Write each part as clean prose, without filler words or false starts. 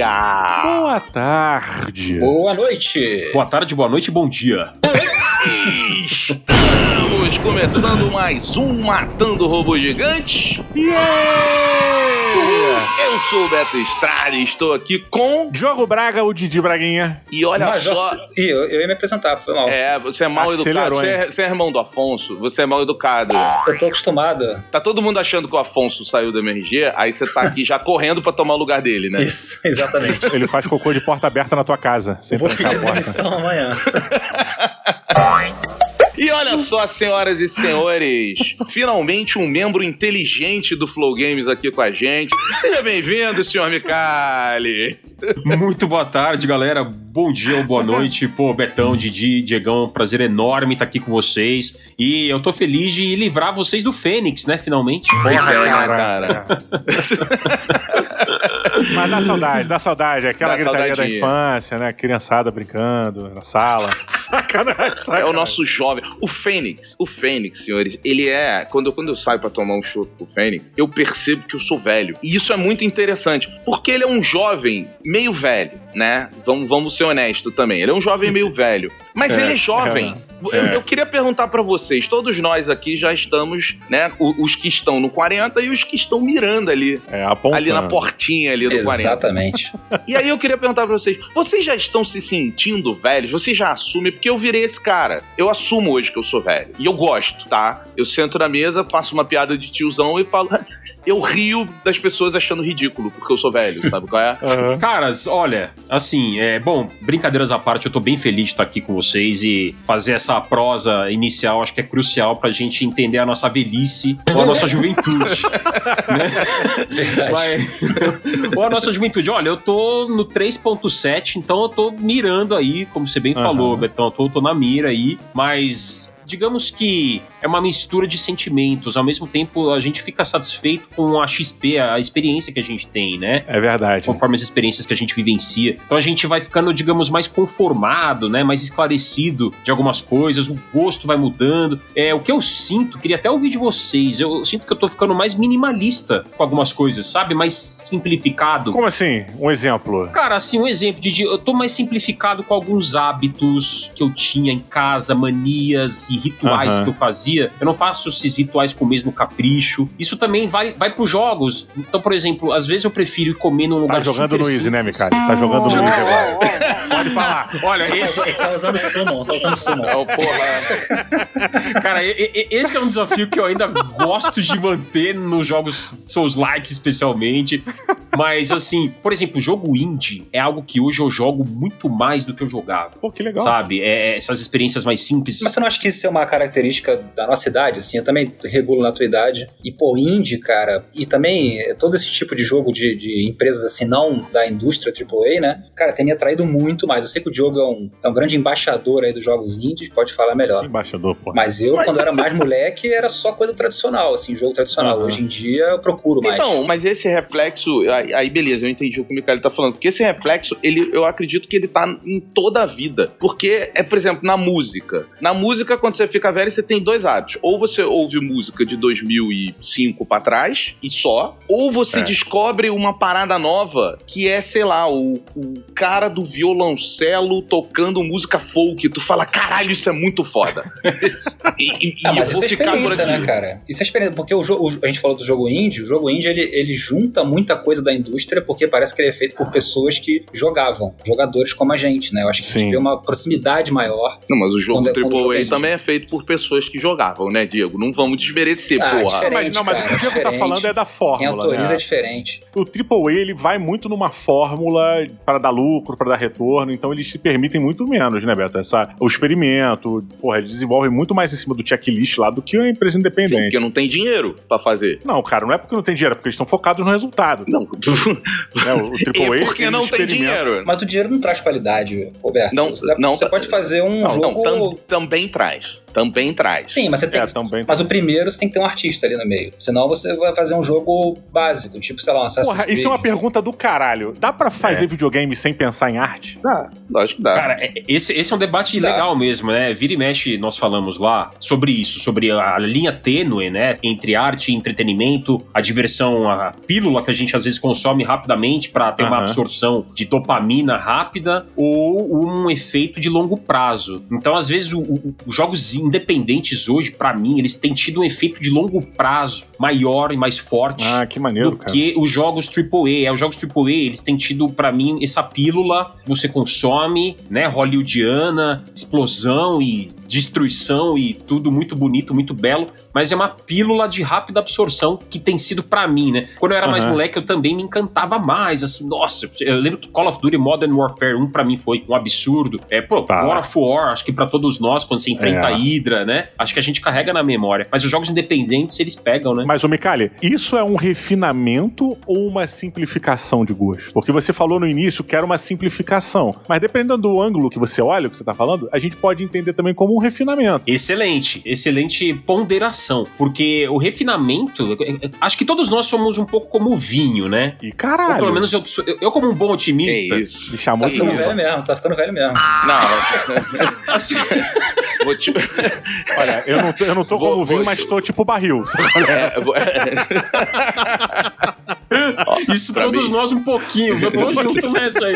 dia. Boa tarde. Boa noite. Boa tarde, boa noite, bom dia. Estamos começando mais um Matando Robô Gigante. Eu sou o Beto Estrada e estou aqui com... Diogo Braga, o Didi Braguinha. E olha só... Eu ia me apresentar, foi mal. Você é mal educado. Você é irmão do Afonso, você é mal educado. Eu tô acostumado. Tá todo mundo achando que o Afonso saiu do MRG, aí você tá aqui já correndo pra tomar o lugar dele, né? Isso, exatamente. Ele faz cocô de porta aberta na tua casa. Sem Vou trancar a pedir porta. demissão amanhã. E olha só, senhoras e senhores, finalmente um membro inteligente do Flow Games aqui com a gente. Seja bem-vindo, senhor Micali. Muito boa tarde, galera. Bom dia ou boa noite. Pô, Betão, Didi, Diegão, prazer enorme estar aqui com vocês. E eu tô feliz de livrar vocês do Fênix, né, finalmente. Pois é, né, cara? Mas dá saudade. Aquela gritaria da infância, né? Criançada brincando na sala. Sacanagem. É o nosso jovem. O Fênix, senhores, ele é... Quando eu saio pra tomar um chopp com o Fênix, eu percebo que eu sou velho. E isso é muito interessante, porque ele é um jovem meio velho, né? Vamos ser honestos também. Ele é um jovem meio velho. Mas ele é jovem. Eu queria perguntar pra vocês, todos nós aqui já estamos, né? Os que estão no 40 e os que estão mirando ali. Ali na portinha ali do 40. Exatamente. E aí eu queria perguntar pra vocês já estão se sentindo velhos? Vocês já assumem? Porque eu virei esse cara. Eu assumo hoje que eu sou velho. E eu gosto, tá? Eu sento na mesa, faço uma piada de tiozão e falo... Eu rio das pessoas achando ridículo, porque eu sou velho, sabe qual é? Uhum. Caras, olha, assim, bom, brincadeiras à parte, eu tô bem feliz de estar aqui com vocês e fazer essa prosa inicial, acho que é crucial pra gente entender a nossa velhice ou a nossa juventude. Né? Verdade. Ou a nossa juventude. Olha, eu tô no 3.7, então eu tô mirando aí, como você bem falou, Betão, eu tô na mira aí, mas... Digamos que é uma mistura de sentimentos. Ao mesmo tempo, a gente fica satisfeito com a XP, a experiência que a gente tem, né? É verdade. Conforme as experiências que a gente vivencia. Então a gente vai ficando, digamos, mais conformado, né? Mais esclarecido de algumas coisas. O gosto vai mudando. O que eu sinto, queria até ouvir de vocês, eu sinto que eu tô ficando mais minimalista com algumas coisas, sabe? Mais simplificado. Como assim? Um exemplo? Cara, assim, um exemplo, Didi, eu tô mais simplificado com alguns hábitos que eu tinha em casa, manias e rituais que eu fazia. Eu não faço esses rituais com o mesmo capricho. Isso também vai pros jogos. Então, por exemplo, às vezes eu prefiro ir comer num lugar super jogando no Easy, né, Micali? Tá jogando no Easy agora. Pode falar. Olha, esse... Tá usando Summon. Cara, esse é um desafio que eu ainda gosto de manter nos jogos Souls-like, especialmente. Mas, assim, por exemplo, o jogo indie é algo que hoje eu jogo muito mais do que eu jogava. Pô, que legal. Sabe? Essas experiências mais simples. Mas você não acha que isso é uma característica da nossa idade? Assim, eu também regulo na tua idade. E, pô, indie, cara, e também todo esse tipo de jogo de empresas, assim, não da indústria AAA, né? Cara, tem me atraído muito mais. Eu sei que o Diogo é um grande embaixador aí dos jogos indies, pode falar melhor. Embaixador, pô. Mas eu, quando era mais moleque, era só coisa tradicional, assim, jogo tradicional. Hoje em dia, eu procuro mais. Então, mas esse reflexo... Aí, beleza, eu entendi o que o Micali tá falando. Porque esse reflexo, eu acredito que ele tá em toda a vida. Porque, por exemplo, na música. Na música, quando você fica velho, você tem dois hábitos. Ou você ouve música de 2005 pra trás, e só. Ou você descobre uma parada nova, que é, sei lá, o cara do violoncelo tocando música folk. Tu fala, caralho, isso é muito foda. Mas isso é experiência, né, cara? Isso é experiência, porque a gente falou do jogo indie. O jogo indie, ele junta muita coisa da indústria, porque parece que ele é feito por pessoas que jogavam, jogadores como a gente, né? Eu acho que a gente vê uma proximidade maior. Não, mas o jogo AAA também é feito por pessoas que jogavam, né, Diego? Não vamos desmerecer, porra. Mas o que o Diego tá falando é da fórmula, quem autoriza, né? É diferente. O AAA, ele vai muito numa fórmula para dar lucro, para dar retorno, então eles se permitem muito menos, né, Beto? O experimento, porra, eles desenvolvem muito mais em cima do checklist lá do que a empresa independente. Sim, porque não tem dinheiro pra fazer. Não, cara, não é porque não tem dinheiro, é porque eles estão focados no resultado. Não. O AAA, é porque não tem dinheiro. Mas o dinheiro não traz qualidade, Roberto. Não, você pode fazer um jogo... Também traz. traz. Também traz. Sim, mas você tem mas o primeiro você tem que ter um artista ali no meio. Senão você vai fazer um jogo básico, tipo, sei lá, um Assassin's Creed. Isso é uma pergunta do caralho. Dá pra fazer videogame sem pensar em arte? Dá, lógico que dá. Cara, esse é um debate legal mesmo, né? Vira e mexe, nós falamos lá sobre isso, sobre a linha tênue, né? Entre arte e entretenimento, a diversão, a pílula que a gente às vezes consome rapidamente pra ter uma absorção de dopamina rápida ou um efeito de longo prazo. Então, às vezes, os jogos independentes hoje, pra mim, eles têm tido um efeito de longo prazo maior e mais forte que maneiro, do que os jogos AAA. Os jogos AAA, eles têm tido, pra mim, essa pílula que você consome, né, hollywoodiana, explosão e destruição e tudo muito bonito, muito belo, mas é uma pílula de rápida absorção que tem sido pra mim, né? Quando eu era mais moleque, eu também me encantava mais, assim, nossa, eu lembro que Call of Duty Modern Warfare 1 pra mim foi um absurdo. God of War, acho que pra todos nós, quando você enfrenta a Hydra, né? Acho que a gente carrega na memória. Mas os jogos independentes, eles pegam, né? Mas, ô Micali, isso é um refinamento ou uma simplificação de gosto? Porque você falou no início que era uma simplificação, mas dependendo do ângulo que você olha, o que você tá falando, a gente pode entender também como um refinamento. Excelente ponderação, porque o refinamento, acho que todos nós somos um pouco como o vinho, né? E caralho. Ou pelo menos eu como um bom otimista. Que isso? Me chamou tá ficando velho mesmo. Não. Assim, olha, eu não tô como vinho, mas tô tipo barril. Isso todos nós um pouquinho, eu tô junto nessa aí.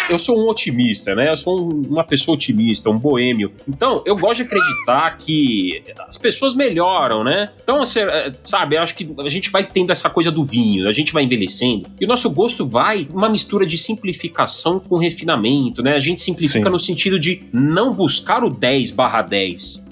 Eu sou um otimista, né? Eu sou uma pessoa otimista, um boêmio. Então, eu gosto de acreditar que as pessoas melhoram, né? Então, sabe, eu acho que a gente vai tendo essa coisa do vinho, a gente vai envelhecendo, e o nosso gosto vai uma mistura de simplificação com refinamento, né? A gente simplifica no sentido de não buscar o 10/10.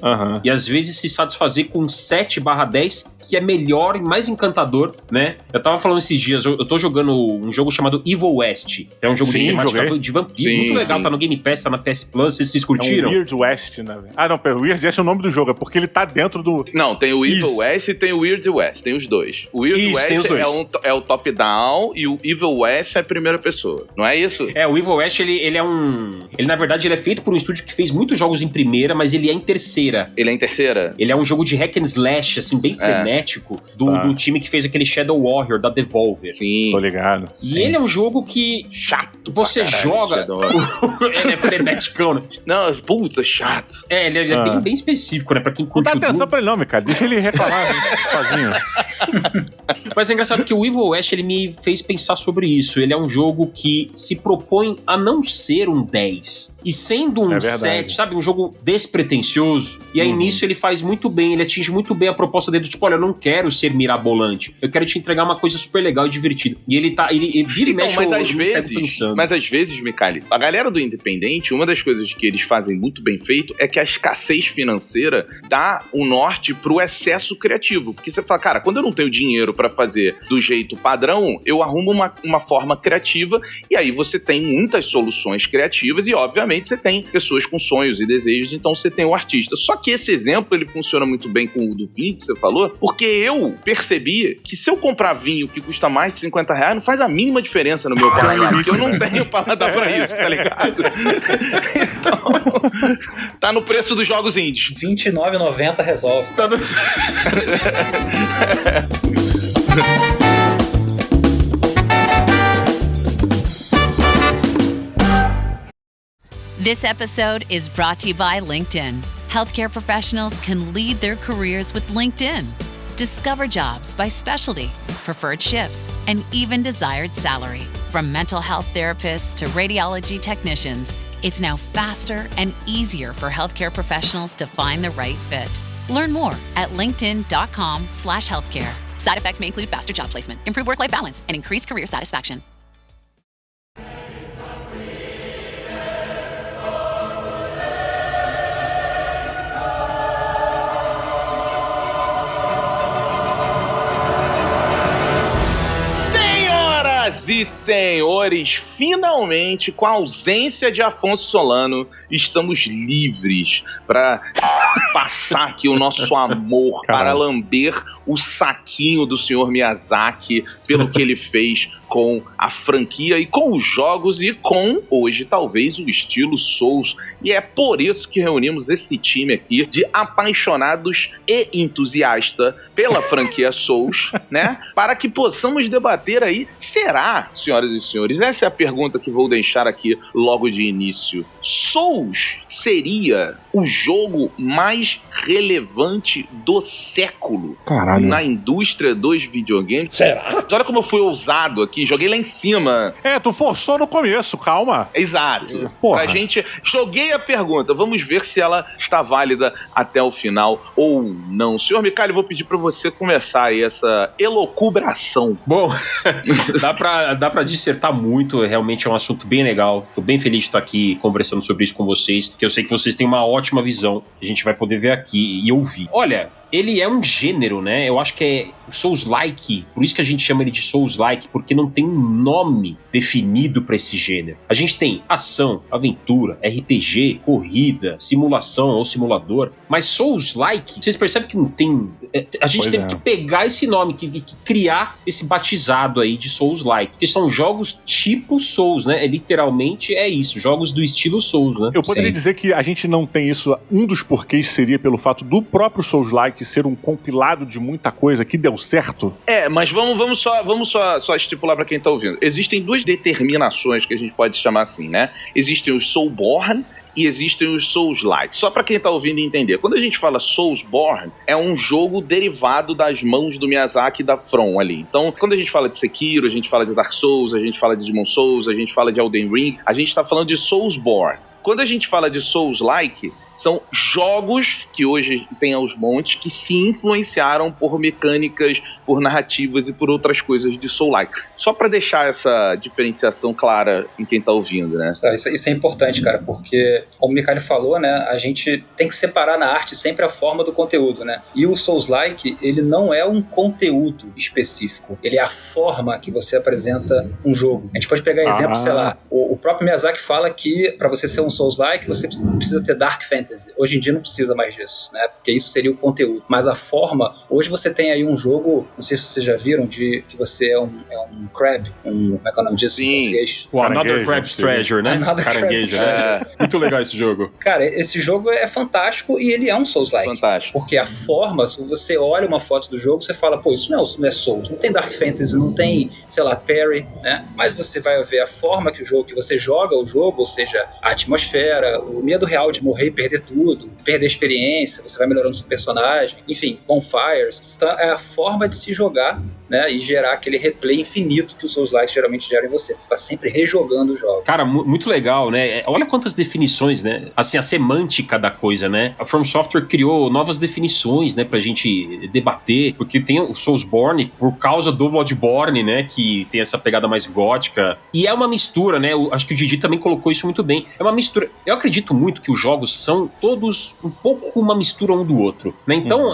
E às vezes se satisfazer com 7/10, que é melhor e mais encantador, né? Eu tava falando esses dias, eu tô jogando um jogo chamado Evil West, que é um jogo de temática de vampiro, muito legal, tá no Game Pass, tá na PS Plus, vocês curtiram? É um Weird West, né? Não, o Weird West é o nome do jogo, é porque ele tá dentro do... Não, tem o Evil West e tem o Weird West, tem os dois. O Weird West é o top-down e o Evil West é a primeira pessoa, não é isso? O Evil West, ele é um... Ele, na verdade, ele é feito por um estúdio que fez muitos jogos em primeira, mas ele é em terceira. Ele é em terceira? Ele é um jogo de hack and slash, assim, bem frenético, do time que fez aquele Shadow Warrior, da Devolver. Sim. Tô ligado. E ele é um jogo que... Chato. Você joga... Ele é freneticão, né? Não, puta, chato. Ele é bem específico, né? Pra quem curte. Não dá atenção pra ele não, cara. Deixa ele reclamar sozinho. Mas é engraçado que o Evil West, ele me fez pensar sobre isso. Ele é um jogo que se propõe a não ser um 10. E sendo um 7, sabe? Um jogo despretensioso. E aí nisso ele faz muito bem, ele atinge muito bem a proposta dele. Tipo, olha, eu não quero ser mirabolante. Eu quero te entregar uma coisa super legal e divertida. E ele vira e mexe. Mas às vezes, Micali, a galera do independente, uma das coisas que eles fazem muito bem feito é que a escassez financeira dá o norte pro excesso criativo. Porque você fala, cara, quando eu não tenho dinheiro pra fazer do jeito padrão, eu arrumo uma forma criativa e aí você tem muitas soluções criativas e, obviamente, você tem pessoas com sonhos e desejos, então você tem o artista. Só que esse exemplo, ele funciona muito bem com o do vinho que você falou, porque eu percebi que se eu comprar vinho que custa mais de R$50, não faz a mínima diferença no meu paladar, porque eu não tenho paladar pra isso, tá ligado? Então, tá no preço dos jogos indies. R$29,90 resolve. Tá no... This episode is brought to you by LinkedIn. Healthcare professionals can lead their careers with LinkedIn. Discover jobs by specialty, preferred shifts, and even desired salary. From mental health therapists to radiology technicians, it's now faster and easier for healthcare professionals to find the right fit. Learn more at linkedin.com/healthcare. Side effects may include faster job placement, improved work-life balance, and increased career satisfaction. E senhores, finalmente, com a ausência de Afonso Solano, estamos livres para passar aqui o nosso amor, para lamber o saquinho do senhor Miyazaki pelo que ele fez com a franquia e com os jogos e com, hoje, talvez, o estilo Souls. E é por isso que reunimos esse time aqui de apaixonados e entusiastas pela franquia Souls, né? Para que possamos debater aí, será, senhoras e senhores, essa é a pergunta que vou deixar aqui logo de início. Souls seria o jogo mais relevante do século na indústria dos videogames? Será? Olha como eu fui ousado aqui, joguei lá em cima. Tu forçou no começo, calma. Exato. Porra. Pra gente, joguei a pergunta, vamos ver se ela está válida até o final ou não. Senhor Micali, eu vou pedir pra você começar aí essa elocubração. Bom, dá pra dissertar muito, realmente é um assunto bem legal. Tô bem feliz de estar aqui conversando sobre isso com vocês, que eu sei que vocês têm uma ótima visão, a gente vai poder ver aqui e ouvir. Olha, ele é um gênero, né? Eu acho que é Souls-like, por isso que a gente chama ele de Souls-like, porque não tem um nome definido pra esse gênero. A gente tem ação, aventura, RPG, corrida, simulação ou simulador, mas Souls-like, vocês percebem que não tem... A gente teve que pegar esse nome, que criar esse batizado aí de Souls-like, porque são jogos tipo Souls, né? Literalmente é isso, jogos do estilo Souls, né? Eu poderia dizer que a gente não tem isso, um dos porquês seria pelo fato do próprio Souls-like ser um compilado de muita coisa que deu certo. Mas vamos só estipular pra quem tá ouvindo. Existem duas determinações que a gente pode chamar assim, né? Existem os Soulsborne e existem os Souls-like. Só pra quem tá ouvindo entender. Quando a gente fala Soulsborne, é um jogo derivado das mãos do Miyazaki e da From ali. Então, quando a gente fala de Sekiro, a gente fala de Dark Souls, a gente fala de Demon Souls, a gente fala de Elden Ring, a gente tá falando de Soulsborne. Quando a gente fala de Souls-like, são jogos que hoje tem aos montes que se influenciaram por mecânicas, por narrativas e por outras coisas de Soul-like. Só pra deixar essa diferenciação clara em quem tá ouvindo, né? Isso é importante, cara, porque, como o Micali falou, né, a gente tem que separar na arte sempre a forma do conteúdo, né? E o Souls-like, ele não é um conteúdo específico, ele é a forma que você apresenta um jogo. A gente pode pegar exemplo, sei lá, o próprio Miyazaki fala que pra você ser um Souls-like, você precisa ter Dark Fantasy. Hoje em dia não precisa mais disso, né? Porque isso seria o conteúdo. Mas a forma... Hoje você tem aí um jogo, não sei se vocês já viram, que você é um crab. Como é que é o nome disso em português? O Another Crab's Treasure, né? Caranguejo. Muito legal esse jogo. Cara, esse jogo é fantástico e ele é um Souls-like. Fantástico. Porque a forma, se você olha uma foto do jogo, você fala, pô, isso não é Souls. Não tem Dark Fantasy, não tem, sei lá, parry, né? Mas você vai ver a forma que você joga o jogo, ou seja, a atmosfera, o medo real de morrer e perder tudo, perder a experiência, você vai melhorando seu personagem, enfim, bonfires. Então é a forma de se jogar, né, e gerar aquele replay infinito que os Souls-like geralmente geram em você. Você está sempre rejogando o jogo. Cara, muito legal, né? Olha quantas definições, né? Assim, a semântica da coisa, né? A From Software criou novas definições, né, pra gente debater, porque tem o Soulsborne por causa do Bloodborne, né, que tem essa pegada mais gótica. E é uma mistura, né? Acho que o Didi também colocou isso muito bem. É uma mistura. Eu acredito muito que os jogos são todos um pouco uma mistura um do outro, né? Então,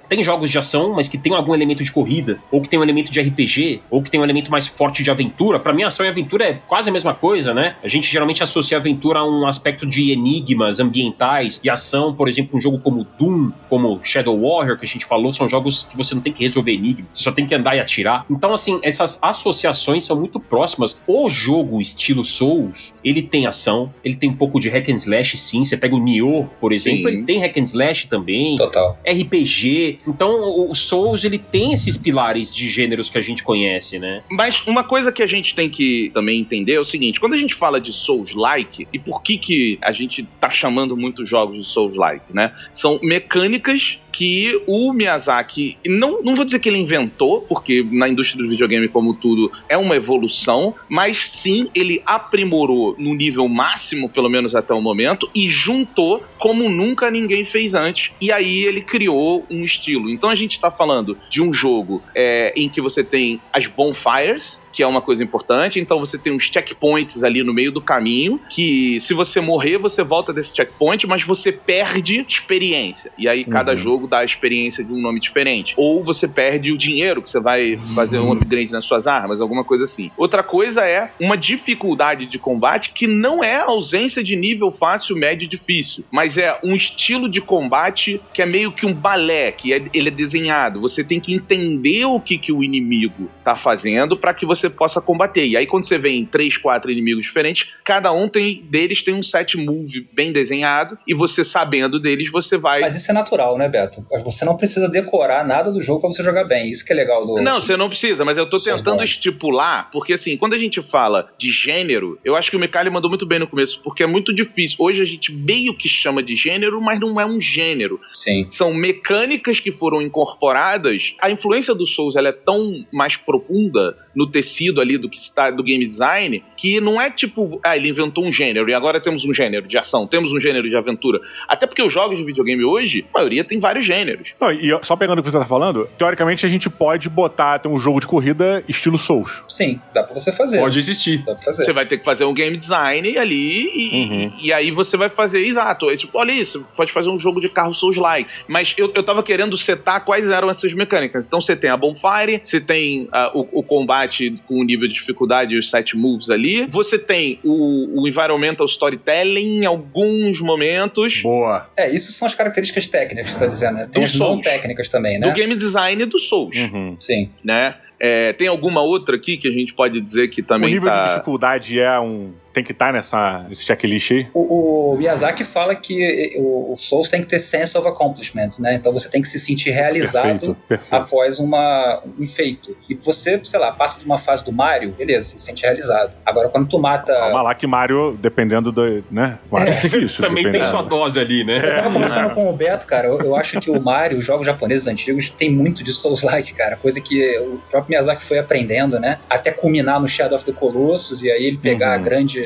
tem jogos de ação, mas que tem algum elemento de corrida, ou que tem um elemento de RPG, ou que tem um elemento mais forte de aventura. Pra mim, ação e aventura é quase a mesma coisa, né? A gente geralmente associa a aventura a um aspecto de enigmas ambientais, e ação, por exemplo, um jogo como Doom, como Shadow Warrior, que a gente falou, são jogos que você não tem que resolver enigmas, você só tem que andar e atirar. Então, assim, essas associações são muito próximas. O jogo estilo Souls, ele tem ação, ele tem um pouco de hack and slash, sim. Você pega o Nioh, por exemplo, ele tem hack and slash também. Total. RPG. Então, o Souls, ele tem esses pilares de gêneros que a gente conhece, né? Mas uma coisa que a gente tem que também entender é o seguinte, quando a gente fala de Souls-like, e por que a gente tá chamando muitos jogos de Souls-like, né? São mecânicas que o Miyazaki, não vou dizer que ele inventou, porque na indústria do videogame, como tudo, é uma evolução, mas sim, ele aprimorou no nível máximo, pelo menos até o momento, e juntou como nunca ninguém fez antes, e aí ele criou um estilo. Então a gente tá falando de um jogo em que você tem as bonfires, que é uma coisa importante. Então você tem uns checkpoints ali no meio do caminho, que se você morrer, você volta desse checkpoint, mas você perde experiência. E aí cada jogo dá a experiência de um nome diferente. Ou você perde o dinheiro, que você vai fazer um upgrade nas suas armas, alguma coisa assim. Outra coisa é uma dificuldade de combate que não é a ausência de nível fácil, médio e difícil, mas é um estilo de combate que é meio que um balé, que ele é desenhado. Você tem que entender o que o inimigo tá fazendo para que você possa combater. E aí quando você vem 3, 4 inimigos diferentes, cada um deles tem um set move bem desenhado, e você sabendo deles, você vai... Mas isso é natural, né, Beto? Você não precisa decorar nada do jogo pra você jogar bem. Isso que é legal do... Não, você não precisa, mas eu tô tentando estipular, porque assim, quando a gente fala de gênero, eu acho que o Micali mandou muito bem no começo, porque é muito difícil. Hoje a gente meio que chama de gênero, mas não é um gênero. Sim. São mecânicas que foram incorporadas. A influência do Souls, ela é tão mais profunda no tecido ali do game design, que não é tipo, ele inventou um gênero e agora temos um gênero de ação, temos um gênero de aventura. Até porque os jogos de videogame hoje, a maioria tem vários gêneros. Não, e só pegando o que você tá falando, teoricamente a gente pode ter um jogo de corrida estilo Souls. Sim, dá pra você fazer. Pode existir. Dá pra fazer. Você vai ter que fazer um game design ali e aí você vai fazer, exato, olha isso, pode fazer um jogo de carro Souls-like. Mas eu tava querendo setar quais eram essas mecânicas. Então você tem a bonfire, você tem o combate com o nível de dificuldade e os 7 moves ali. Você tem o environmental storytelling em alguns momentos. Boa. Isso são as características técnicas que você tá dizendo, né? Tem as não técnicas também, né? Do game design do Souls. Sim. Né? Tem alguma outra aqui que a gente pode dizer que também o nível de dificuldade tem que estar nesse checklist aí? O Miyazaki fala que o Souls tem que ter sense of accomplishment, né? Então você tem que se sentir realizado perfeito. Após um feito. E você, sei lá, passa de uma fase do Mario, beleza, se sente realizado. Agora, quando tu mata... Calma lá que Mario, dependendo do... né? Mario é difícil. Também tem sua dose ali, né? Eu tava conversando com o Beto, cara, eu acho que o Mario, os jogos japoneses antigos, tem muito de Souls-like, cara. Coisa que o próprio Miyazaki foi aprendendo, né? Até culminar no Shadow of the Colossus, e aí ele pegar a grande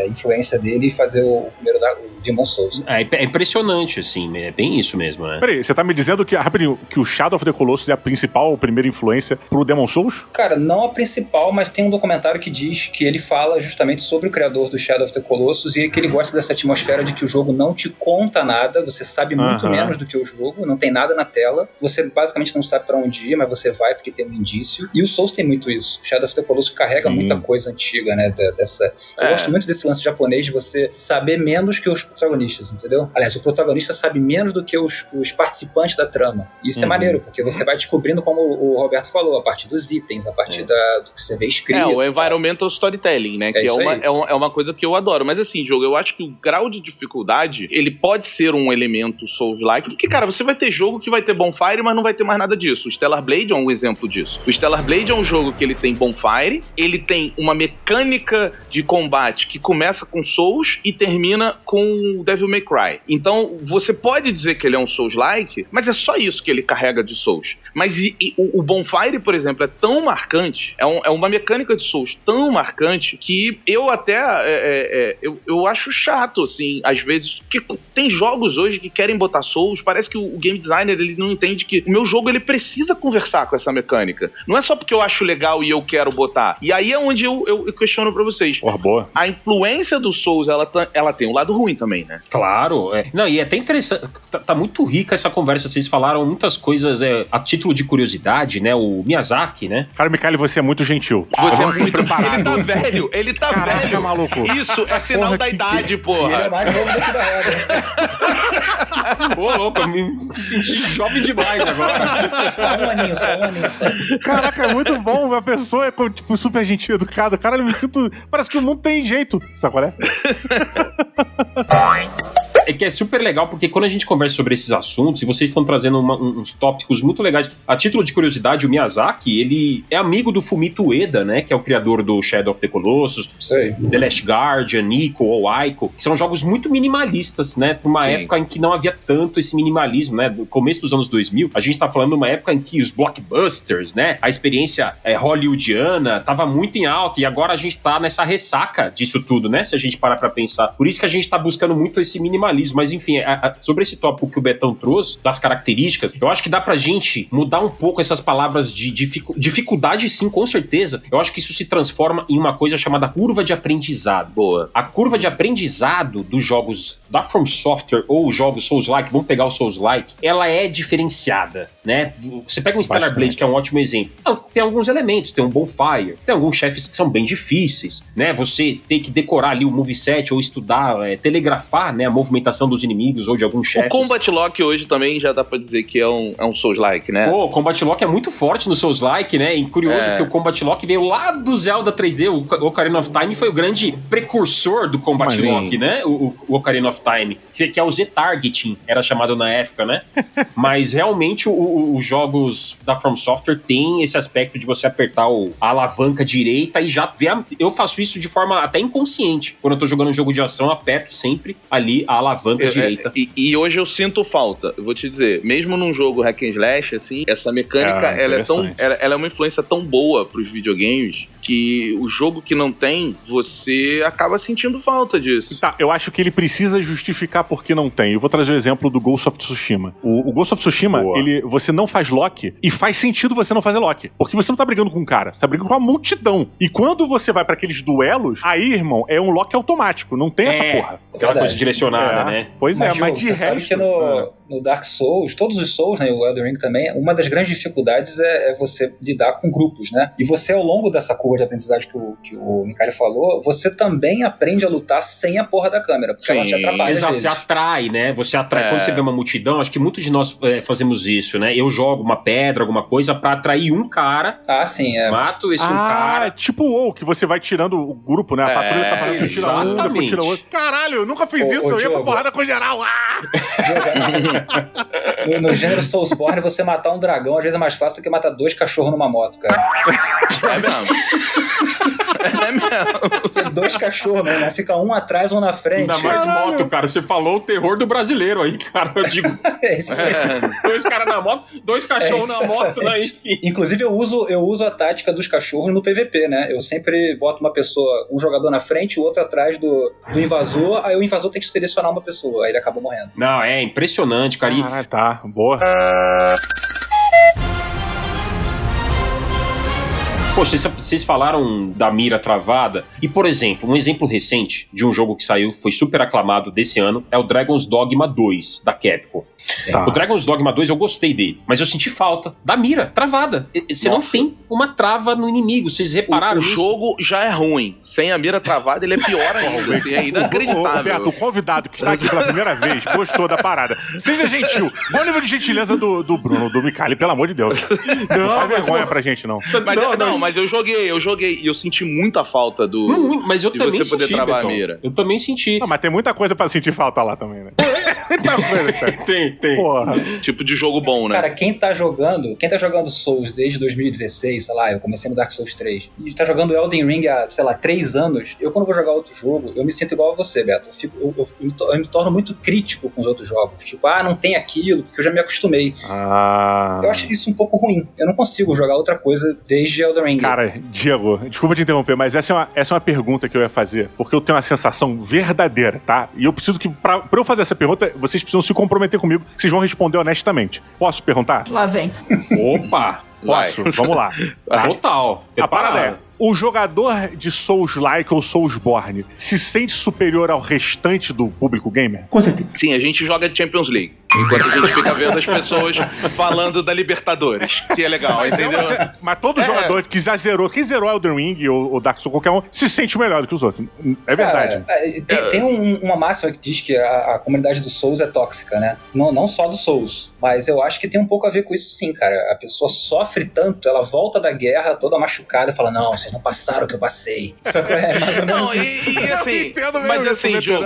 influência dele e fazer o primeiro o Demon Souls. É impressionante, assim, é bem isso mesmo, né? Peraí, você tá me dizendo que, rapidinho, que o Shadow of the Colossus é a principal, a primeira influência pro Demon Souls? Cara, não a principal, mas tem um documentário que diz que ele fala justamente sobre o criador do Shadow of the Colossus e que ele gosta dessa atmosfera de que o jogo não te conta nada, você sabe muito menos do que o jogo, não tem nada na tela, você basicamente não sabe pra onde ir, mas você vai porque tem um indício, e o Souls tem muito isso. O Shadow of the Colossus carrega muita coisa antiga, né, eu gosto muito desse lance japonês de você saber menos que os protagonistas, entendeu? Aliás, o protagonista sabe menos do que os participantes da trama. E isso é maneiro, porque você vai descobrindo, como o Roberto falou, a partir dos itens, a partir do que você vê escrito. O environmental storytelling, né? Que é uma coisa que eu adoro. Mas assim, Diogo, eu acho que o grau de dificuldade, ele pode ser um elemento Souls-like, porque, cara, você vai ter jogo que vai ter bonfire, mas não vai ter mais nada disso. O Stellar Blade é um exemplo disso. O Stellar Blade é um jogo que ele tem bonfire, ele tem uma mecânica de combate que começa com Souls e termina com Devil May Cry. Então, você pode dizer que ele é um Souls-like, mas é só isso que ele carrega de Souls. Mas o Bonfire, por exemplo, é tão marcante, é uma mecânica de Souls tão marcante, que eu até eu acho chato, assim, às vezes, que tem jogos hoje que querem botar Souls, parece que o game designer, ele não entende que o meu jogo, ele precisa conversar com essa mecânica. Não é só porque eu acho legal e eu quero botar. E aí é onde eu questiono pra vocês. Boa. A influência do Souls, ela tem um lado ruim também, né? Claro. Não, e é até interessante, tá muito rica essa conversa, vocês falaram muitas coisas a título de curiosidade, né? O Miyazaki, né? Cara, Mikali, você é muito gentil. Você é muito preparado. Ele tá Caraca, velho. Maluco. Isso é sinal da idade, porra. E ele é mais novo do que da roda. Ô, louco, eu me senti jovem demais agora. Só um aninho só. Caraca, é muito bom. A pessoa é tipo, super gentil, educada. Cara, eu me sinto... Parece que o mundo tem jeito. Sabe qual é? É que é super legal, porque quando a gente conversa sobre esses assuntos, e vocês estão trazendo uns tópicos muito legais. A título de curiosidade, o Miyazaki, ele é amigo do Fumito Ueda, né? Que é o criador do Shadow of the Colossus, The Last Guardian, Nico ou Aiko, que são jogos muito minimalistas, né? Por uma época em que não havia tanto esse minimalismo, né? No começo dos anos 2000, a gente tá falando de uma época em que os blockbusters, né? A experiência hollywoodiana tava muito em alta, e agora a gente tá nessa ressaca disso tudo, né? Se a gente parar pra pensar. Por isso que a gente tá buscando muito esse minimalismo. personalizo, mas enfim, sobre esse tópico que o Betão trouxe, das características, eu acho que dá pra gente mudar um pouco essas palavras de dificuldade, sim, com certeza. Eu acho que isso se transforma em uma coisa chamada curva de aprendizado. Boa. A curva de aprendizado dos jogos da From Software ou jogos Souls-like, vamos pegar o Souls-like, ela é diferenciada, né? Você pega um Stellar Blade, que é um ótimo exemplo. Tem alguns elementos, tem um Bonfire, tem alguns chefes que são bem difíceis, né? Você tem que decorar ali o moveset ou estudar, telegrafar, né, a movimentação dos inimigos ou de alguns chefes. O Combat Lock hoje também já dá pra dizer que é um Souls-like, né? Pô, o Combat Lock é muito forte no Souls-like, né? E curioso que o Combat Lock veio lá do Zelda 3D, o Ocarina of Time foi o grande precursor do Combat Lock, né? O Ocarina of Time, que é o Z-Targeting, era chamado na época, né? Mas realmente os jogos da From Software tem esse aspecto de você apertar a alavanca direita e já ver. Eu faço isso de forma até inconsciente. Quando eu tô jogando um jogo de ação, eu aperto sempre ali a alavanca direita. E hoje eu sinto falta, eu vou te dizer, mesmo num jogo hack and slash, assim, essa mecânica, ela é uma influência tão boa pros videogames que o jogo que não tem, você acaba sentindo falta disso. Tá, eu acho que ele precisa justificar por que não tem. Eu vou trazer o exemplo do Ghost of Tsushima. O Ghost of Tsushima, você não faz lock e faz sentido você não fazer lock. Porque você não tá brigando com um cara, você tá brigando com uma multidão. E quando você vai pra aqueles duelos, aí, irmão, é um lock automático, não tem essa porra. Aquela coisa direcionada, né? Pois mas de resto... Sabe que no Dark Souls, todos os Souls, né, o Elden Ring também, uma das grandes dificuldades é você lidar com grupos, né? E você, ao longo dessa curva de aprendizagem que o Micali falou, você também aprende a lutar sem a porra da câmera, porque ela te atrapalha. Exato, você atrai, né? Você atrai. Quando você vê uma multidão, acho que muitos de nós fazemos isso, né? Eu jogo uma pedra, alguma coisa, pra atrair um cara. Ah, sim, mato esse um cara. Tipo o WoW, que você vai tirando o grupo, né? A patrulha tá fazendo tira um, depois tira outro. Caralho, eu nunca fiz isso, eu ia pra porrada com geral. No gênero Soulsborne, você matar um dragão às vezes é mais fácil do que matar 2 cachorros numa moto, cara. É mesmo. É mesmo. Porque 2 cachorros, meu irmão. Fica um atrás, um na frente. Ainda mais moto, cara. Você falou o terror do brasileiro aí, cara. Eu digo. É isso aí. 2 caras na moto, 2 cachorros na moto, né? Enfim. Inclusive, eu uso a tática dos cachorros no PVP, né? Eu sempre boto uma pessoa, um jogador na frente e o outro atrás do invasor. Aí o invasor tem que selecionar uma pessoa. Aí ele acaba morrendo. Não, é impressionante, cara. Tá. Boa. Poxa, vocês falaram da mira travada. E, por exemplo, um exemplo recente de um jogo que saiu, foi super aclamado desse ano, é o Dragon's Dogma 2, da Capcom. Sim. O Dragon's Dogma 2 eu gostei dele, mas eu senti falta da mira travada. Você não tem uma trava no inimigo, vocês repararam isso? O jogo já é ruim. Sem a mira travada, ele é pior ainda. Assim, é inacreditável. Roberto, o convidado que está aqui pela primeira vez gostou da parada. Seja gentil. Bom nível de gentileza do Bruno, do Micali, pelo amor de Deus. Não faz vergonha pra gente, não. Mas eu joguei e eu senti muita falta mas eu também você poder senti, travar Betão. a mira. Eu também senti. Não, mas tem muita coisa pra sentir falta lá também, né? Muita coisa, cara. Tem. Porra. Tipo de jogo bom, né? Cara, quem tá jogando Souls desde 2016, sei lá, eu comecei no Dark Souls 3, e tá jogando Elden Ring há, sei lá, 3 anos, eu quando vou jogar outro jogo, eu me sinto igual a você, Beto. Eu me torno muito crítico com os outros jogos. Tipo, não tem aquilo, porque eu já me acostumei. Eu acho isso um pouco ruim. Eu não consigo jogar outra coisa desde Elden Ring. Cara, Diego, desculpa te interromper, mas essa é uma pergunta que eu ia fazer, porque eu tenho uma sensação verdadeira, tá? E eu preciso que, pra eu fazer essa pergunta, vocês precisam se comprometer comigo, vocês vão responder honestamente. Posso perguntar? Lá vem. Opa! Posso? Vamos lá. Total. A parada é, o jogador de Souls-like ou Soulsborne se sente superior ao restante do público gamer? Com certeza. Sim, a gente joga Champions League. Enquanto a gente fica vendo as pessoas falando da Libertadores. Que é legal, entendeu? Mas todo jogador que já zerou, quem zerou Elden Ring ou Dark Souls, qualquer um, se sente melhor do que os outros. É verdade. Tem uma máxima que diz que a comunidade do Souls é tóxica, né? Não só do Souls, mas eu acho que tem um pouco a ver com isso sim, cara. A pessoa sofre tanto, ela volta da guerra toda machucada e fala, não, vocês não passaram o que eu passei. Só que é mais ou menos isso. Mas assim, Diogo,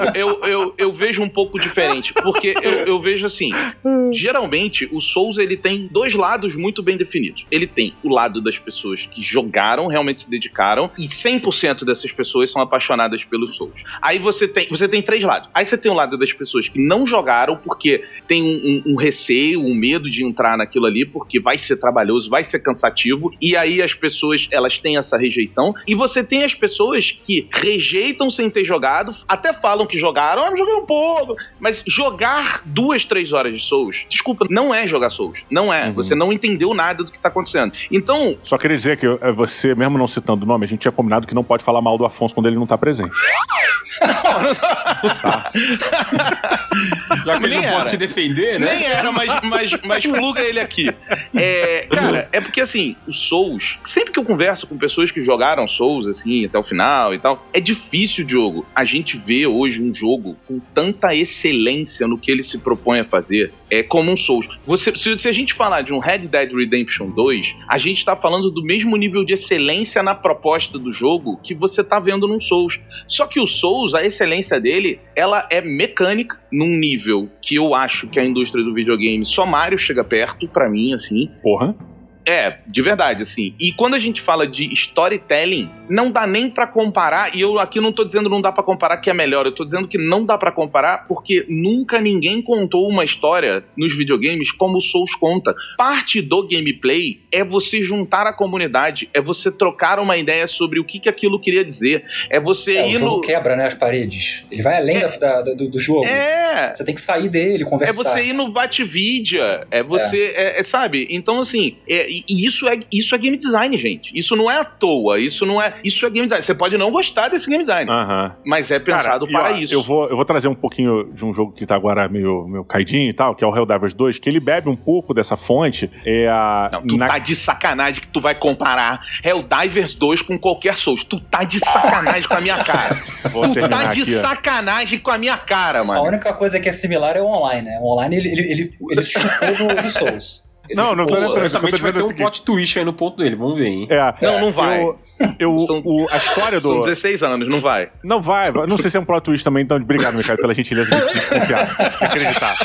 eu vejo um pouco diferente, porque eu vejo assim, geralmente o Souls ele tem dois lados muito bem definidos. Ele tem o lado das pessoas que jogaram, realmente se dedicaram, e 100% dessas pessoas são apaixonadas pelo Souls. Aí você tem três lados. Aí você tem o lado das pessoas que não jogaram porque tem um receio, um medo de entrar naquilo ali, porque vai ser trabalhoso, vai ser cansativo, e aí as pessoas, elas têm essa rejeição. E você tem as pessoas que rejeitam sem ter jogado, até falam que jogaram, eu joguei um pouco, mas jogar 2, 3 horas de Souls, desculpa, não é jogar Souls. Não é. Você não entendeu nada do que tá acontecendo. Então... Só queria dizer que você, mesmo não citando o nome, a gente tinha combinado que não pode falar mal do Afonso quando ele não tá presente. Tá. Já que ele não pode se defender, né? Nem era, mas pluga ele aqui. Cara, é porque assim, o Souls, sempre que eu converso com pessoas que jogaram Souls, assim, até o final e tal, é difícil o jogo. A gente vê hoje um jogo com tanta excelência no que ele se propõe a fazer, como um Souls. Se a gente falar de um Red Dead Redemption 2, a gente tá falando do mesmo nível de excelência na proposta do jogo que você tá vendo num Souls. Só que o Souls, a excelência dele, ela é mecânica num nível que eu acho que a indústria do videogame, só Mario chega perto, pra mim, assim. Porra. De verdade, assim. E quando a gente fala de storytelling, não dá nem pra comparar, e eu aqui não tô dizendo não dá pra comparar que é melhor, eu tô dizendo que não dá pra comparar porque nunca ninguém contou uma história nos videogames como o Souls conta. Parte do gameplay é você juntar a comunidade, é você trocar uma ideia sobre o que aquilo queria dizer, é você ir no... O jogo quebra, né, as paredes. Ele vai além do jogo. Você tem que sair dele, conversar. É você ir no Vatvidia, sabe? Então, assim... E isso é game design, gente. Isso não é à toa. Isso é game design. Você pode não gostar desse game design, mas é pensado para isso. Eu vou trazer um pouquinho de um jogo que tá agora meio caidinho e tal, que é o Helldivers 2, que ele bebe um pouco dessa fonte. Tá de sacanagem que tu vai comparar Helldivers 2 com qualquer Souls. Tu tá de sacanagem com a minha cara. Tu tá de sacanagem com a minha cara, mano. A única coisa que é similar é o online, né? O online, ele chupou do Souls. Não tô certamente vai ter um plot twist aí no ponto dele, vamos ver, hein? Não vai. A história do... São 16 anos, não vai. Não vai. Não sei se é um plot twist também, então obrigado, Micael, pela gentileza de confiar, de acreditar.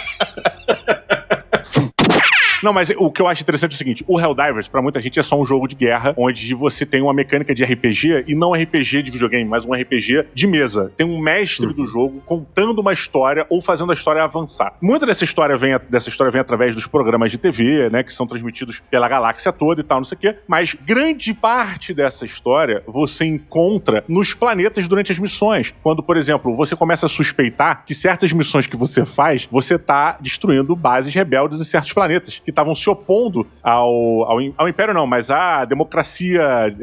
Não, mas o que eu acho interessante é o seguinte, o Helldivers, pra muita gente, é só um jogo de guerra, onde você tem uma mecânica de RPG, e não RPG de videogame, mas um RPG de mesa. Tem um mestre do jogo contando uma história ou fazendo a história avançar. Muita dessa história vem através dos programas de TV, né, que são transmitidos pela galáxia toda e tal, não sei o quê, mas grande parte dessa história você encontra nos planetas durante as missões. Quando, por exemplo, você começa a suspeitar que certas missões que você faz, você tá destruindo bases rebeldes em certos planetas, que estavam se opondo ao Império, não, mas à democracia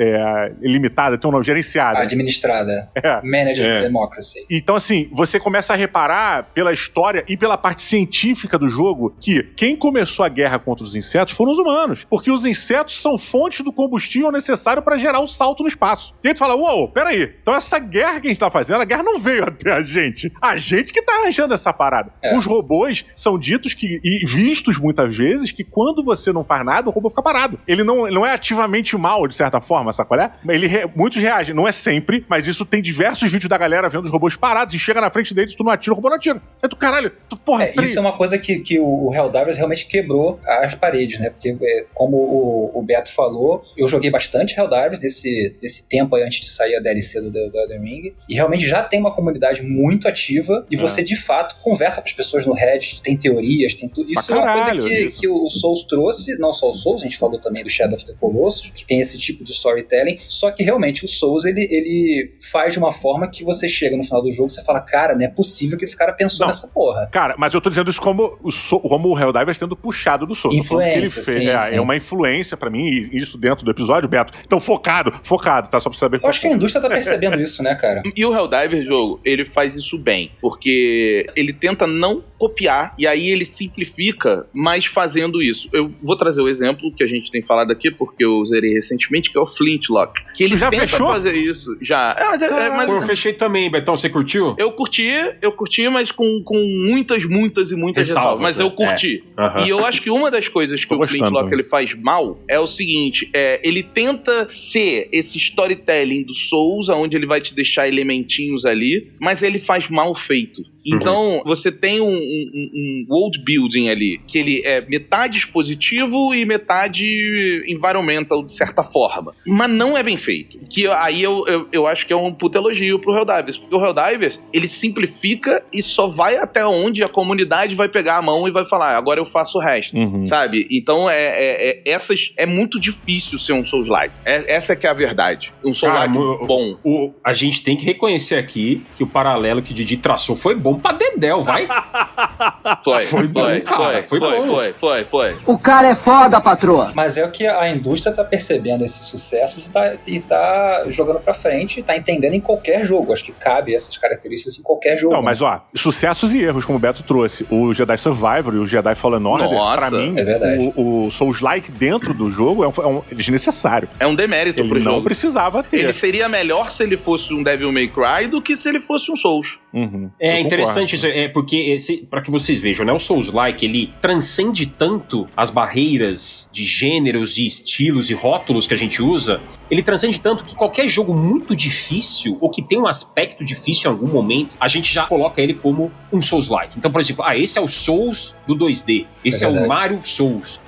limitada, tem um nome, gerenciada. Administrada. Managed Democracy. Então, assim, você começa a reparar pela história e pela parte científica do jogo que quem começou a guerra contra os insetos foram os humanos, porque os insetos são fontes do combustível necessário para gerar o salto no espaço. E aí tu fala, uou, peraí, então essa guerra que a gente tá fazendo, a guerra não veio até a gente que tá arranjando essa parada. Os robôs são ditos e vistos muitas vezes que quando você não faz nada, o robô fica parado. Ele não é ativamente mal, de certa forma, sabe qual é? Muitos reagem, não é sempre, mas isso tem diversos vídeos da galera vendo os robôs parados e chega na frente deles, tu não atira, o robô não atira. Aí tu, caralho, porra... Isso é uma coisa que o Helldivers realmente quebrou as paredes, né? Porque, como o Beto falou, eu joguei bastante Helldivers desse tempo aí antes de sair a DLC do Elden Ring, e realmente já tem uma comunidade muito ativa, e você, de fato, conversa com as pessoas no Reddit, tem teorias, tem tudo. Isso é uma coisa que o Souls trouxe, não só o Souls, a gente falou também do Shadow of the Colossus, que tem esse tipo de storytelling, só que realmente o Souls, ele faz de uma forma que você chega no final do jogo e você fala, cara, não é possível que esse cara pensou nessa porra. Cara, mas eu tô dizendo isso como o Helldivers tendo puxado do Souls. Influência, sim. É uma influência pra mim, e isso dentro do episódio, Beto. Então, focado, tá? Só pra saber. Eu acho que a indústria tá percebendo isso, né, cara? E o Helldivers, jogo, ele faz isso bem, porque ele tenta não copiar, e aí ele simplifica, mas fazendo isso. Eu vou trazer o exemplo que a gente tem falado aqui, porque eu zerei recentemente, que é o Flintlock. Que ele já tenta fechou? fazer isso. Já. Mas eu fechei também, Betão, você curtiu? Eu curti, mas com muitas ressalvas. Mas eu curti. E eu acho que uma das coisas que o Flintlock ele faz mal é o seguinte, ele tenta ser esse storytelling do Souls, onde ele vai te deixar elementinhos ali, mas ele faz mal feito. Então, você tem um world building ali, que ele é metade expositivo e metade environmental, de certa forma. Mas não é bem feito. Que aí eu acho que é um puta elogio pro Helldivers, porque o Helldivers, ele simplifica e só vai até onde a comunidade vai pegar a mão e vai falar, agora eu faço o resto, sabe? Então, é muito difícil ser um Souls-like. Essa é que é a verdade. Um Souls-like bom. A gente tem que reconhecer aqui que o paralelo que o Didi traçou foi bom pra Dedéu, vai? Foi bom. O cara é foda, patroa. Mas é o que a indústria tá percebendo esses sucessos e tá jogando pra frente, tá entendendo em qualquer jogo. Acho que cabe essas características em qualquer jogo. Não, mas sucessos e erros, como o Beto trouxe. O Jedi Survivor e o Jedi Fallen Order, pra mim, o Souls-like dentro do jogo é desnecessário. É um demérito pro jogo. Ele não precisava ter. Ele seria melhor se ele fosse um Devil May Cry do que se ele fosse um Souls. É interessante isso, porque para que vocês vejam, né, o Souls-like, ele transcende tanto as barreiras de gêneros e estilos e rótulos que a gente usa, ele transcende tanto que qualquer jogo muito difícil, ou que tem um aspecto difícil em algum momento, a gente já coloca ele como um Souls-like. Então, por exemplo, esse é o Souls do 2D, esse é o Mario Souls,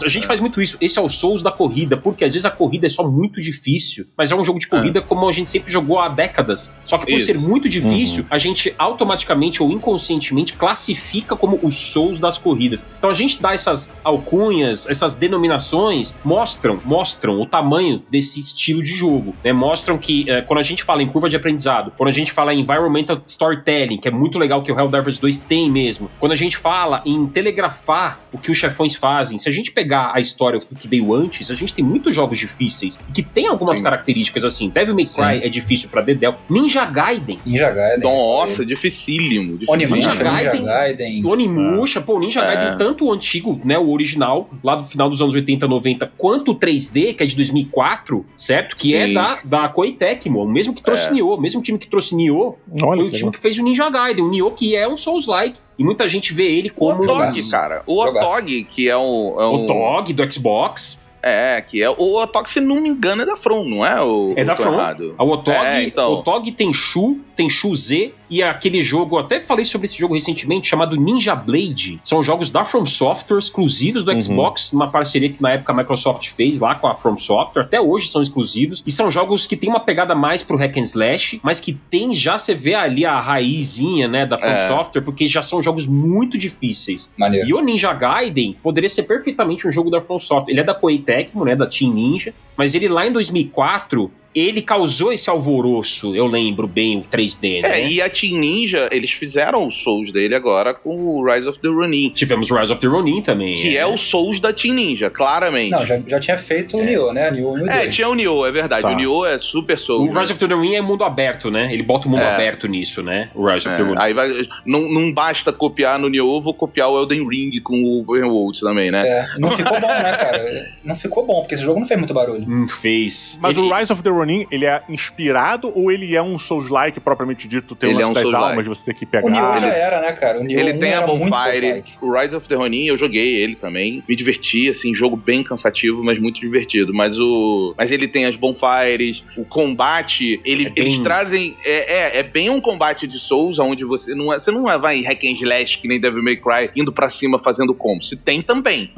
a gente faz muito isso, esse é o Souls da corrida, porque às vezes a corrida é só muito difícil, mas é um jogo de corrida como a gente sempre jogou há décadas, só que por ser muito difícil, a gente automaticamente ou inconscientemente classifica como os Souls das corridas. Então a gente dá essas alcunhas, essas denominações, mostram o tamanho desse estilo de jogo, né? Mostram que quando a gente fala em curva de aprendizado, quando a gente fala em environmental storytelling, que é muito legal que o Helldivers 2 tem mesmo, quando a gente fala em telegrafar o que os chefões fazem, se a gente pegar a história do que veio antes, a gente tem muitos jogos difíceis que tem algumas características assim. Devil May Cry é difícil pra Dedéu. Ninja Gaiden. Nossa, dificílimo. Ninja Gaiden. Onimusha, o Ninja Gaiden, tanto o antigo, né, o original, lá do final dos anos 80, 90, quanto o 3D, que é de 2004, certo? Que é da Koei Tecmo, o mesmo que trouxe Nioh, o mesmo time que trouxe Nioh, foi o time que fez o Ninja Gaiden, o Nioh, que é um Souls-like. E muita gente vê ele como... O Otog, cara. O Otog, que é um... O Otog do Xbox... que é o Otog, se não me engano, é da From, não é? É da From. O Otog, Tenchu Z e aquele jogo, até falei sobre esse jogo recentemente, chamado Ninja Blade. São jogos da From Software, exclusivos do Xbox, uma parceria que na época a Microsoft fez lá com a From Software, até hoje são exclusivos, e são jogos que tem uma pegada mais pro hack and slash, mas que tem, já você vê ali a raizinha, né, da From Software, porque já são jogos muito difíceis. Maneiro. E o Ninja Gaiden poderia ser perfeitamente um jogo da From Software. Ele é da Koei Tecmo, né, da Team Ninja, mas ele lá em 2004... ele causou esse alvoroço, eu lembro bem, o 3D, né? E a Team Ninja, eles fizeram o Souls dele agora com o Rise of the Ronin. Tivemos o Rise of the Ronin também. Que é o Souls da Team Ninja, claramente. Não, já tinha feito o Nioh, né? Nioh 1 e 2. Tinha o Nioh, é verdade. O Nioh é super Souls. O Rise of the Ronin é mundo aberto, né? Ele bota o mundo aberto nisso, né? O Rise of the Ronin. Aí não basta copiar no Nioh, vou copiar o Elden Ring com o Overworld também, né? Não ficou bom, né, cara? Não ficou bom, porque esse jogo não fez muito barulho. Não fez. Mas o Rise of the Ronin, ele é inspirado ou ele é um Souls-like propriamente dito? Tem ele umas das almas, você tem que pegar. O Nioh já era, né, cara? O Nioh ele tem a Bonfire. Souls-like. O Rise of the Ronin, eu joguei ele também. Me diverti, assim, jogo bem cansativo, mas muito divertido. Mas ele tem as Bonfires, o combate, eles trazem... É bem um combate de Souls, onde você não vai em hack and slash, que nem Devil May Cry, indo pra cima fazendo combo. Se tem também.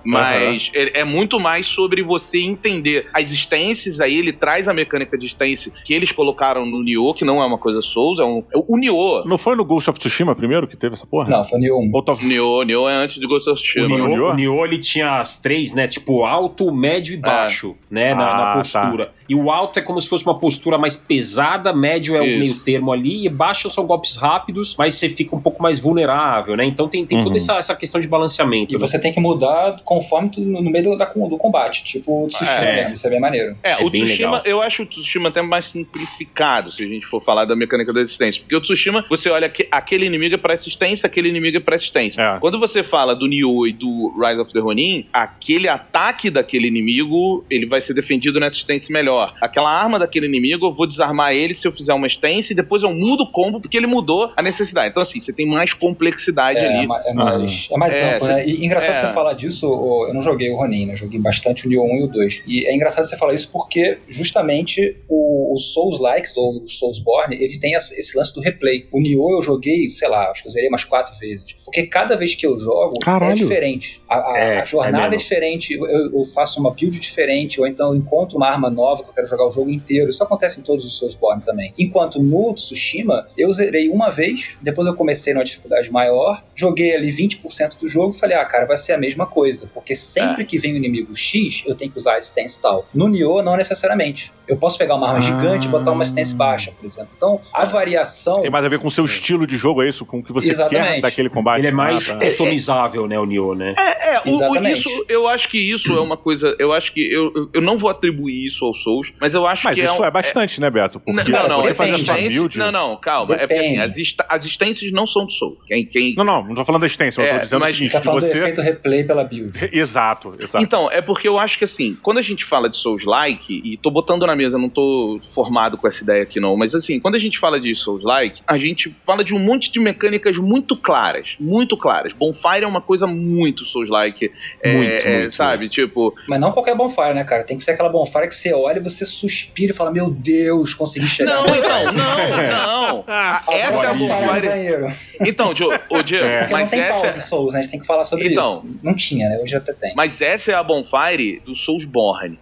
Mas é muito mais sobre você entender as instâncias, aí ele traz a mecânica de instância que eles colocaram no Nioh, que não é uma coisa Souls, o Nioh. Não foi no Ghost of Tsushima primeiro que teve essa porra? Não, foi Nioh 1. Nioh é antes de Ghost of Tsushima. O Nioh, ele tinha as três, né? Tipo, alto, médio e baixo, né? Na postura. Tá. E o alto é como se fosse uma postura mais pesada, médio é o meio termo ali, e baixo são golpes rápidos, mas você fica um pouco mais vulnerável, né? Então tem toda essa questão de balanceamento. E você tem que mudar conforme no meio do combate, tipo o Tsushima mesmo, isso é bem maneiro. O Tsushima, eu acho o Tsushima até mais simplificado, se a gente for falar da mecânica da assistência, porque o Tsushima, você olha que aquele inimigo é pra assistência, aquele inimigo é pra assistência. Quando você fala do Nioh e do Rise of the Ronin, aquele ataque daquele inimigo, ele vai ser defendido na assistência melhor. Aquela arma daquele inimigo, eu vou desarmar ele se eu fizer uma stance e depois eu mudo o combo porque ele mudou a necessidade. Então, assim, você tem mais complexidade ali. É mais amplo, né? E engraçado você falar disso, eu não joguei o Ronin, né? Joguei bastante o Nioh 1 e o 2. E é engraçado você falar isso porque, justamente, justamente o Souls-like, ou o Soulsborne, ele tem esse lance do replay. O Nioh eu joguei, sei lá, acho que eu zerei umas 4 vezes. Porque cada vez que eu jogo, é diferente. A jornada é diferente, eu faço uma build diferente, ou então eu encontro uma arma nova que eu quero jogar o jogo inteiro. Isso acontece em todos os Soulsborne também. Enquanto no Tsushima, eu zerei uma vez, depois eu comecei numa dificuldade maior, joguei ali 20% do jogo e falei, cara, vai ser a mesma coisa. Porque sempre que vem o inimigo X, eu tenho que usar a stance tal. No Nioh, não necessariamente. Eu posso pegar uma arma gigante e botar uma stance baixa, por exemplo. Então, a variação... Tem mais a ver com o seu estilo de jogo, é isso? Com o que você quer daquele combate? Ele é mais customizável, né, o Nioh, né? Eu acho que isso é uma coisa... Eu acho que eu não vou atribuir isso ao Souls, mas eu acho que isso é bastante, né, Beto? Porque você fazer a sua build... Não, calma. Depende. É porque assim, as instâncias não são do Souls. Não tô falando da instância, eu tô dizendo o seguinte... Tá falando do efeito replay pela build. Exato. Então, é porque eu acho que assim, quando a gente fala de Souls-like, e tô botando na mesa, não tô formado com essa ideia aqui não, mas assim, quando a gente fala de Souls-like, a gente fala de um monte de mecânicas muito claras. Bonfire é uma coisa muito Souls-like, sabe? Tipo... Mas não qualquer Bonfire, né, cara? Tem que ser aquela Bonfire que você olha e você suspira e fala, meu Deus, consegui chegar. Não. Essa é a Bonfire. Então, Diego, porque não tem pause Souls, né? A gente tem que falar sobre isso. Não tinha, né? Hoje até tem. Mas essa é a Bonfire do Soulsborne.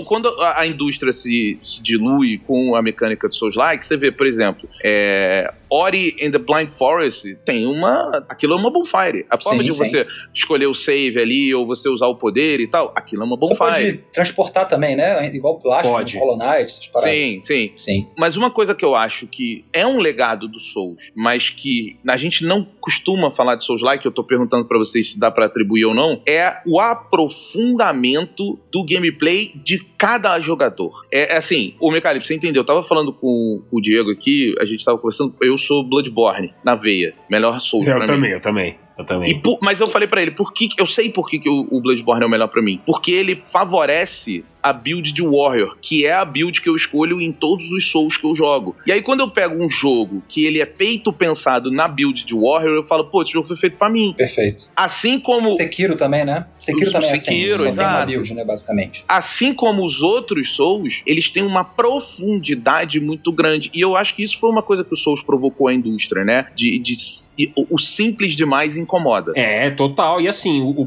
Quando a indústria se dilui com a mecânica do Souls-like, você vê, por exemplo, Ori and the Blind Forest tem aquilo é uma bonfire. A forma de você escolher o save ali, ou você usar o poder e tal, aquilo é uma bonfire. Você pode transportar também, né? Igual plástico, Hollow Knight, essas paradas. Sim. Mas uma coisa que eu acho que é um legado do Souls, mas que a gente não costuma falar de Souls-like, eu tô perguntando pra vocês se dá pra atribuir ou não, é o aprofundamento do gameplay de cada jogador. É assim, o Mecalip, você entendeu? Eu tava falando com o Diego aqui, a gente tava conversando, eu sou Bloodborne, na veia. Melhor Souls pra mim. Eu também. Mas eu falei pra ele, eu sei por que o Bloodborne é o melhor pra mim. Porque ele favorece a build de Warrior, que é a build que eu escolho em todos os Souls que eu jogo. E aí quando eu pego um jogo que ele é pensado na build de Warrior, eu falo, pô, esse jogo foi feito pra mim. Perfeito. Assim como... Sekiro também, né? Sekiro também é assim, só tem uma build, né, basicamente. Assim como os outros Souls, eles têm uma profundidade muito grande. E eu acho que isso foi uma coisa que o Souls provocou a indústria, né? O simples demais incomoda. Total. E assim, o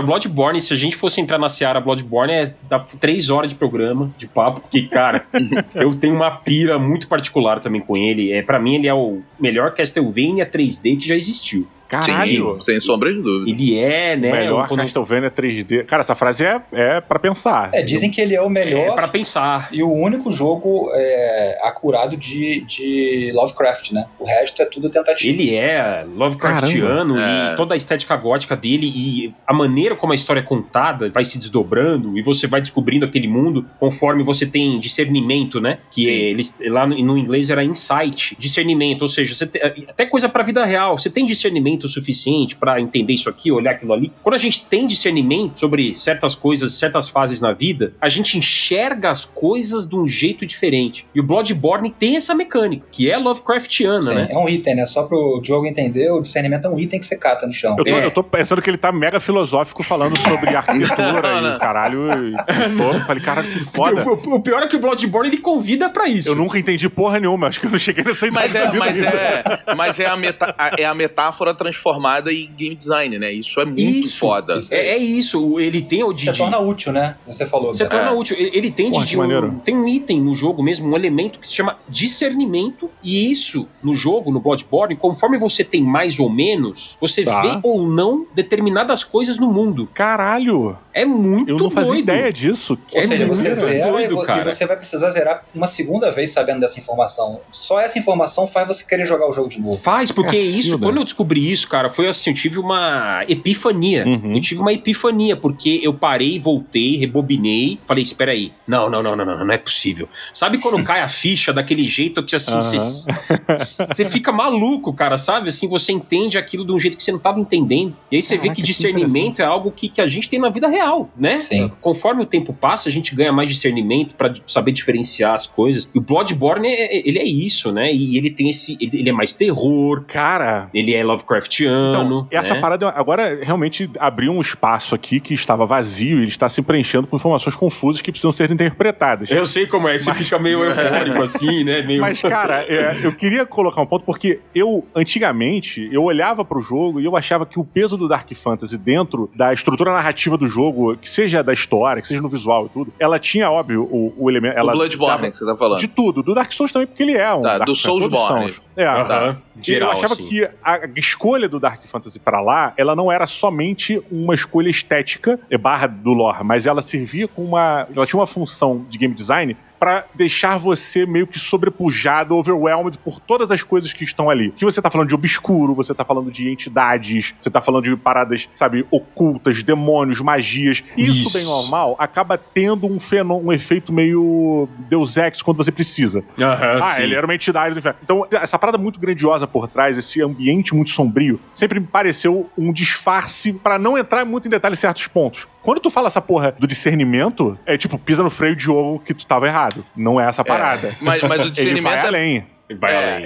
Bloodborne, se a gente fosse entrar na seara Bloodborne, dá 3 horas de programa, de papo, porque, cara, eu tenho uma pira muito particular também com ele. Pra mim, ele é o melhor Castlevania 3D que já existiu. Caralho. Sim, sem sombra de dúvida. Ele é, né? O melhor Castlevania 3D. Cara, essa frase é pra pensar. Dizem que ele é o melhor. É pra pensar. E o único jogo acurado de Lovecraft, né? O resto é tudo tentativa. Ele é Lovecraftiano e toda a estética gótica dele e a maneira como a história é contada vai se desdobrando e você vai descobrindo aquele mundo conforme você tem discernimento, né? Que eles lá no inglês era insight, discernimento, ou seja, você até coisa pra vida real. Você tem discernimento o suficiente pra entender isso aqui, olhar aquilo ali. Quando a gente tem discernimento sobre certas coisas, certas fases na vida, a gente enxerga as coisas de um jeito diferente. E o Bloodborne tem essa mecânica, que é Lovecraftiana, né? É um item, né? Só pro Diogo entender, o discernimento é um item que você cata no chão. Eu tô pensando que ele tá mega filosófico falando sobre arquitetura e o caralho. Falei, cara, que foda. O pior é que o Bloodborne, ele convida pra isso. Eu nunca entendi porra nenhuma, acho que eu não cheguei nessa idade. Mas é a metáfora transformada em game design, né? Isso é muito foda. Isso. Ele tem o de... Você torna útil, né? Você falou. Você torna útil. Ele tem tem um item no jogo mesmo, um elemento que se chama discernimento, e isso, no jogo, no Bloodborne, conforme você tem mais ou menos, você vê ou não determinadas coisas no mundo. Caralho! É muito doido. Eu não fazia ideia disso. Ou seja, você zera doido, e você vai precisar zerar uma segunda vez sabendo dessa informação. Só essa informação faz você querer jogar o jogo de novo. Faz, porque isso, quando eu descobri isso, cara, foi assim, eu tive uma epifania. Eu tive uma epifania, porque eu parei, voltei, rebobinei, falei, espera aí, não é possível. Sabe quando cai a ficha daquele jeito que assim, você você fica maluco, cara, sabe? Assim, você entende aquilo de um jeito que você não estava entendendo. E aí você vê que discernimento é algo que a gente tem na vida real, né? Sim. Conforme o tempo passa, a gente ganha mais discernimento pra saber diferenciar as coisas. E o Bloodborne, ele é isso, né? E ele tem ele é mais terror. Cara... Ele é Lovecraftiano. Então, essa parada agora realmente abriu um espaço aqui que estava vazio e ele está se preenchendo com informações confusas que precisam ser interpretadas. Eu sei como é, você fica meio eufórico assim, né? Meio... Mas, cara, eu queria colocar um ponto, porque antigamente, eu olhava pro jogo e eu achava que o peso do Dark Fantasy dentro da estrutura narrativa do jogo, que seja da história, que seja no visual e tudo, ela tinha, óbvio, o elemento... O Bloodborne que você tá falando. De tudo. Do Dark Souls também, porque ele é um... do Soulsborne. Eu achava que a escolha do Dark Fantasy pra lá, ela não era somente uma escolha estética, barra do lore, mas ela servia com ela tinha uma função de game design pra deixar você meio que sobrepujado, overwhelmed por todas as coisas que estão ali. Que você tá falando de obscuro, você tá falando de entidades, você tá falando de paradas, sabe, ocultas, demônios, magias. Isso bem normal, acaba tendo um efeito meio Deus Ex quando você precisa. Sim. Ele era uma entidade do inferno. Então, essa parada muito grandiosa por trás, esse ambiente muito sombrio, sempre me pareceu um disfarce pra não entrar muito em detalhes em certos pontos. Quando tu fala essa porra do discernimento, é tipo, pisa no freio de ouro que tu tava errado. Não é essa parada. Mas o discernimento ele vai além. Vai além.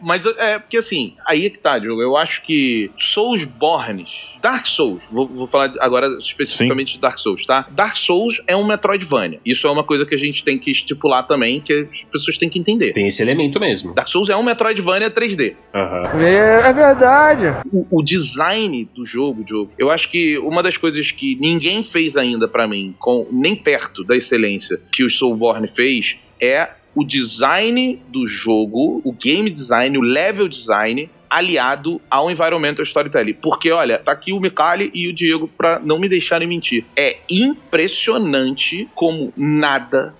Mas porque assim, aí é que tá, Diogo. Eu acho que Soulsbornes, Dark Souls, vou falar agora especificamente de Dark Souls, tá? Dark Souls é um Metroidvania. Isso é uma coisa que a gente tem que estipular também, que as pessoas têm que entender. Tem esse elemento mesmo. Dark Souls é um Metroidvania 3D. É verdade. O design do jogo, Diogo, eu acho que uma das coisas que ninguém fez ainda pra mim, nem perto da excelência que o Soulsborne fez, é o design do jogo, o game design, o level design, aliado ao environmental storytelling. Porque, olha, tá aqui o Micali e o Diego pra não me deixarem mentir. É impressionante como nada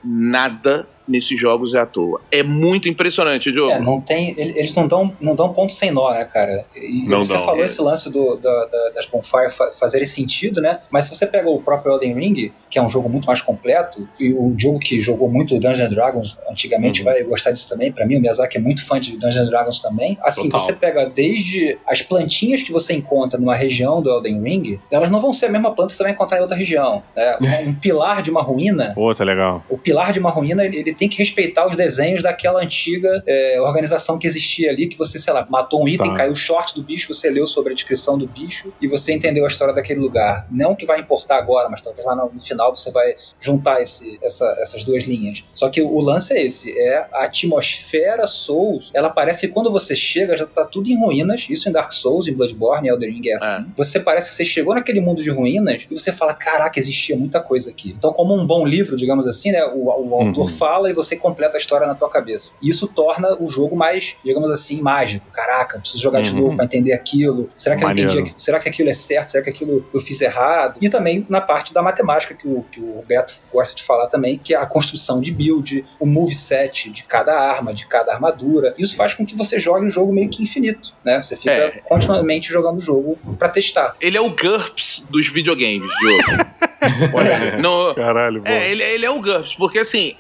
nesses jogos é à toa. É muito impressionante, Diogo. Não tem... Eles não dão ponto sem nó, né, cara? E você falou esse lance das Bonfire fazerem sentido, né? Mas se você pega o próprio Elden Ring, que é um jogo muito mais completo, e o Diogo que jogou muito Dungeons & Dragons antigamente vai gostar disso também. Pra mim, o Miyazaki é muito fã de Dungeons & Dragons também. Assim, você pega desde as plantinhas que você encontra numa região do Elden Ring, elas não vão ser a mesma planta que você vai encontrar em outra região. Né? Um pilar de uma ruína... Pô, tá legal. O pilar de uma ruína, ele tem que respeitar os desenhos daquela antiga organização que existia ali, que você, sei lá, matou um item, caiu o short do bicho, você leu sobre a descrição do bicho e você entendeu a história daquele lugar. Não que vai importar agora, mas talvez lá no final você vai juntar essas duas linhas. Só que o lance é esse, a atmosfera Souls, ela parece que quando você chega já tá tudo em ruínas, isso em Dark Souls, em Bloodborne, em Elden Ring é assim. Você parece que você chegou naquele mundo de ruínas e você fala, caraca, existia muita coisa aqui. Então, como um bom livro, digamos assim, né, o autor fala e você completa a história na tua cabeça. E isso torna o jogo mais, digamos assim, mágico. Caraca, eu preciso jogar de novo pra entender aquilo. Será que eu entendi? Será que aquilo é certo? Será que aquilo eu fiz errado? E também na parte da matemática que o Beto gosta de falar também, que é a construção de build, o moveset de cada arma, de cada armadura. Isso faz com que você jogue o jogo meio que infinito, né? Você fica continuamente jogando o jogo pra testar. Ele é o GURPS dos videogames, Diogo. Olha, caralho, ele é o GURPS, porque assim,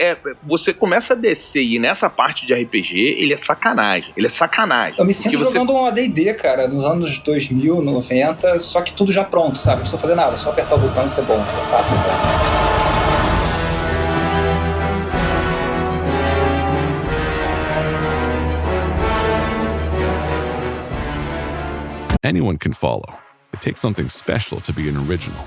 você começa a descer e nessa parte de RPG, ele é sacanagem. Eu me sinto jogando um AD&D, cara, nos anos 2000, 90, só que tudo já pronto, sabe? Não precisa fazer nada, só apertar o botão e ser bom. Passa, bom. Anyone can follow. It takes something special to be an original.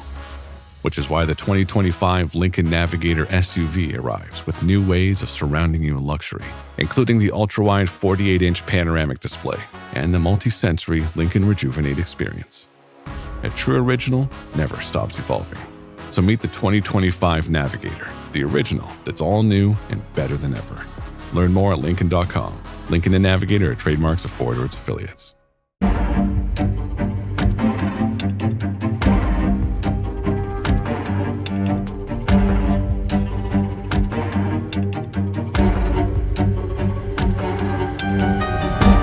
Which is why the 2025 Lincoln Navigator SUV arrives with new ways of surrounding you in luxury, including the ultra-wide 48-inch panoramic display and the multi-sensory Lincoln Rejuvenate experience. A true original never stops evolving. So meet the 2025 Navigator, the original that's all new and better than ever. Learn more at Lincoln.com. Lincoln and Navigator are trademarks of Ford or its affiliates.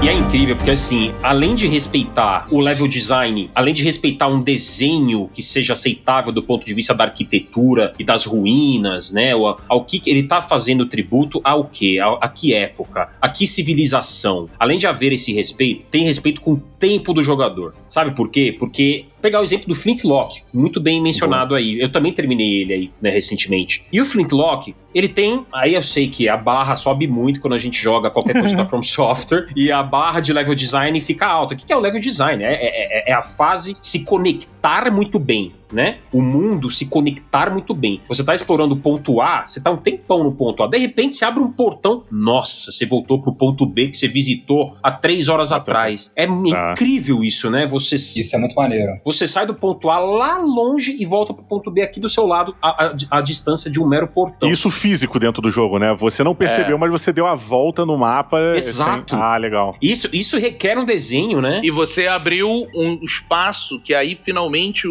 E é incrível, porque assim, além de respeitar o level design, além de respeitar um desenho que seja aceitável do ponto de vista da arquitetura e das ruínas, né? Ao que ele tá fazendo tributo ao quê? A que época? A que civilização? Além de haver esse respeito, tem respeito com o tempo do jogador. Sabe por quê? Porque pegar o exemplo do Flintlock, muito bem mencionado aí. Eu também terminei ele aí, né, recentemente. E o Flintlock, ele tem... Aí eu sei que a barra sobe muito quando a gente joga qualquer coisa da From Software e a barra de level design fica alta. O que é o level design? É a fase se conectar muito bem, né? O mundo se conectar muito bem. Você tá explorando o ponto A, você tá um tempão no ponto A. De repente, você abre um portão. Nossa, você voltou pro ponto B que você visitou há 3 horas atrás. É incrível isso, né? Isso é muito maneiro. Você sai do ponto A lá longe e volta pro ponto B aqui do seu lado, a distância de um mero portão. Isso físico dentro do jogo, né? Você não percebeu, mas você deu a volta no mapa. Exato. Legal. Isso requer um desenho, né? E você abriu um espaço que aí, finalmente,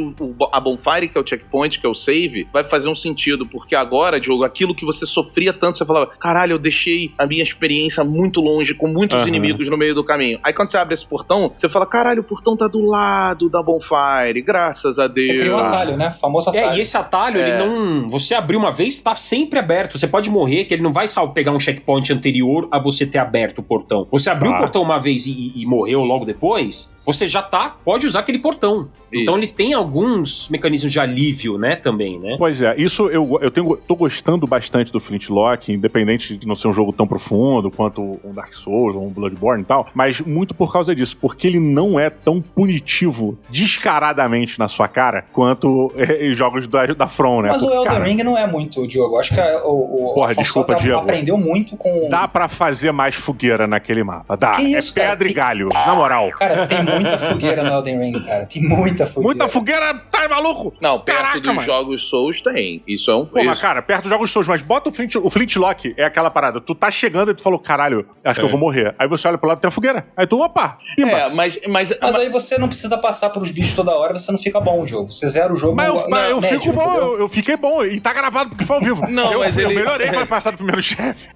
a Bonfire, que é o checkpoint, que é o save, vai fazer um sentido, porque agora, Diogo, aquilo que você sofria tanto, você falava, caralho, eu deixei a minha experiência muito longe, com muitos inimigos no meio do caminho. Aí quando você abre esse portão, você fala, caralho, o portão tá do lado da Bonfire, graças a Deus. Você cria um atalho, né? O famoso atalho. E esse atalho, ele não... Você abriu uma vez, tá sempre aberto. Você pode morrer, que ele não vai pegar um checkpoint anterior a você ter aberto o portão. Você abriu o portão uma vez e morreu logo depois... Você já pode usar aquele portão. Isso. Então ele tem alguns mecanismos de alívio, né, também, né? Pois é, isso eu tô gostando bastante do Flintlock, independente de não ser um jogo tão profundo quanto um Dark Souls ou um Bloodborne e tal, mas muito por causa disso, porque ele não é tão punitivo descaradamente na sua cara quanto jogos da From, né? Mas porque, o Elden Ring não é muito, Diogo. Acho que desculpa, Diego. Aprendeu muito com... Dá pra fazer mais fogueira naquele mapa, dá. Que isso, pedra e galho, na moral. Cara, tem muita fogueira no Elden Ring, cara. Tem muita fogueira. Muita fogueira? Tá maluco? Não, perto dos jogos Souls tem. Isso é um... Pô, mas cara, perto dos jogos Souls, mas bota o Flintlock, é aquela parada. Tu tá chegando e tu falou, caralho, acho que eu vou morrer. Aí você olha pro lado e tem a fogueira. Aí tu, opa, pimba. Mas aí você não precisa passar pelos bichos toda hora, você não fica bom o jogo. Você zera o jogo... Mas eu fico bom, eu fiquei bom. E tá gravado porque foi ao vivo. Não, eu melhorei pra passar do primeiro chefe.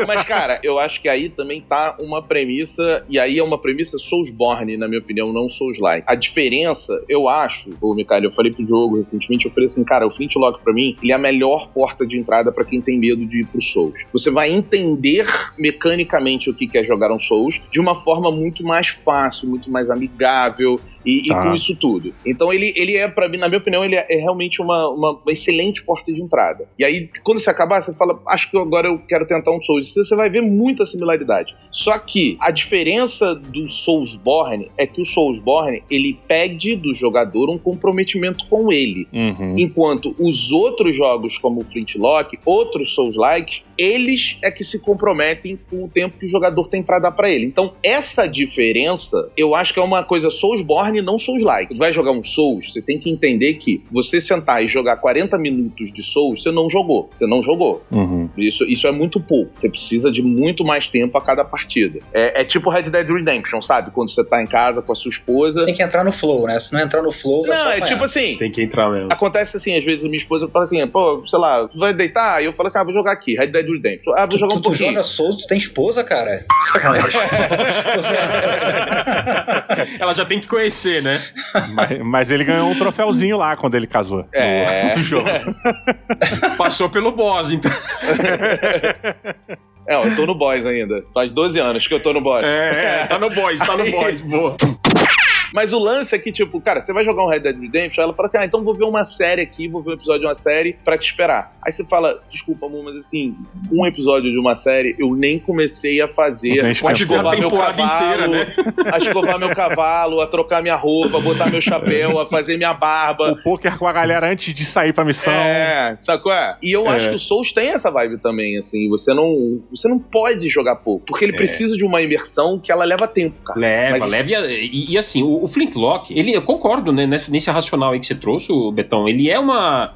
Mas, cara, eu acho que aí também tá uma premissa, e aí é uma premissa Soulsborne, na minha opinião, não Souls-like. A diferença, eu acho, Mikael, eu falei pro Diogo recentemente, eu falei assim, cara, o Flintlock pra mim, ele é a melhor porta de entrada pra quem tem medo de ir pro Souls. Você vai entender mecanicamente o que é jogar um Souls de uma forma muito mais fácil, muito mais amigável, e com isso tudo. Então ele é, pra mim, na minha opinião, ele é realmente uma excelente porta de entrada. E aí, quando você acabar, você fala, acho que agora eu quero tentar um Souls. Você vai ver muita similaridade. Só que a diferença do Soulsborne é que o Soulsborne, ele pede do jogador um comprometimento com ele. Enquanto os outros jogos, como o Flintlock, outros Souls-like, eles é que se comprometem com o tempo que o jogador tem pra dar pra ele. Então, essa diferença, eu acho que é uma coisa Soulsborne e não Souls-like. Você vai jogar um Souls, você tem que entender que você sentar e jogar 40 minutos de Souls, você não jogou. Isso é muito pouco. Você precisa de muito mais tempo a cada partida. É tipo Red Dead Redemption, sabe? Quando você tá em casa com a sua esposa... Tem que entrar no flow, né? Se não entrar no flow, vai Não, é tipo assim... Tem que entrar mesmo. Acontece assim, às vezes a minha esposa fala assim, pô, sei lá, vai deitar? E eu falo assim, vou jogar aqui, Red Dead Redemption. Vou jogar um pouquinho. Tu joga Souls, tu tem esposa, cara? Sacanagem. Ela já tem que conhecer, né? Mas ele ganhou um troféuzinho lá quando ele casou. No jogo. Passou pelo boss, então. Eu tô no boss ainda. Faz 12 anos que eu tô no boss. Tá no boss, boa. Mas o lance é que, tipo, cara, você vai jogar um Red Dead Redemption, ela fala assim, então vou ver uma série aqui, vou ver um episódio de uma série pra te esperar. Aí você fala, desculpa, amor, mas assim, um episódio de uma série, eu nem comecei a fazer. A escovar meu cavalo, inteira, né? A escovar meu cavalo, a trocar minha roupa, a botar meu chapéu, a fazer minha barba. O poker com a galera antes de sair pra missão. Sacou? E eu acho que o Souls tem essa vibe também, assim, você não pode jogar pouco, porque ele precisa de uma imersão que ela leva tempo, cara. Leva, e assim, o Flintlock, eu concordo, né, nesse racional aí que você trouxe, Betão, ele é uma...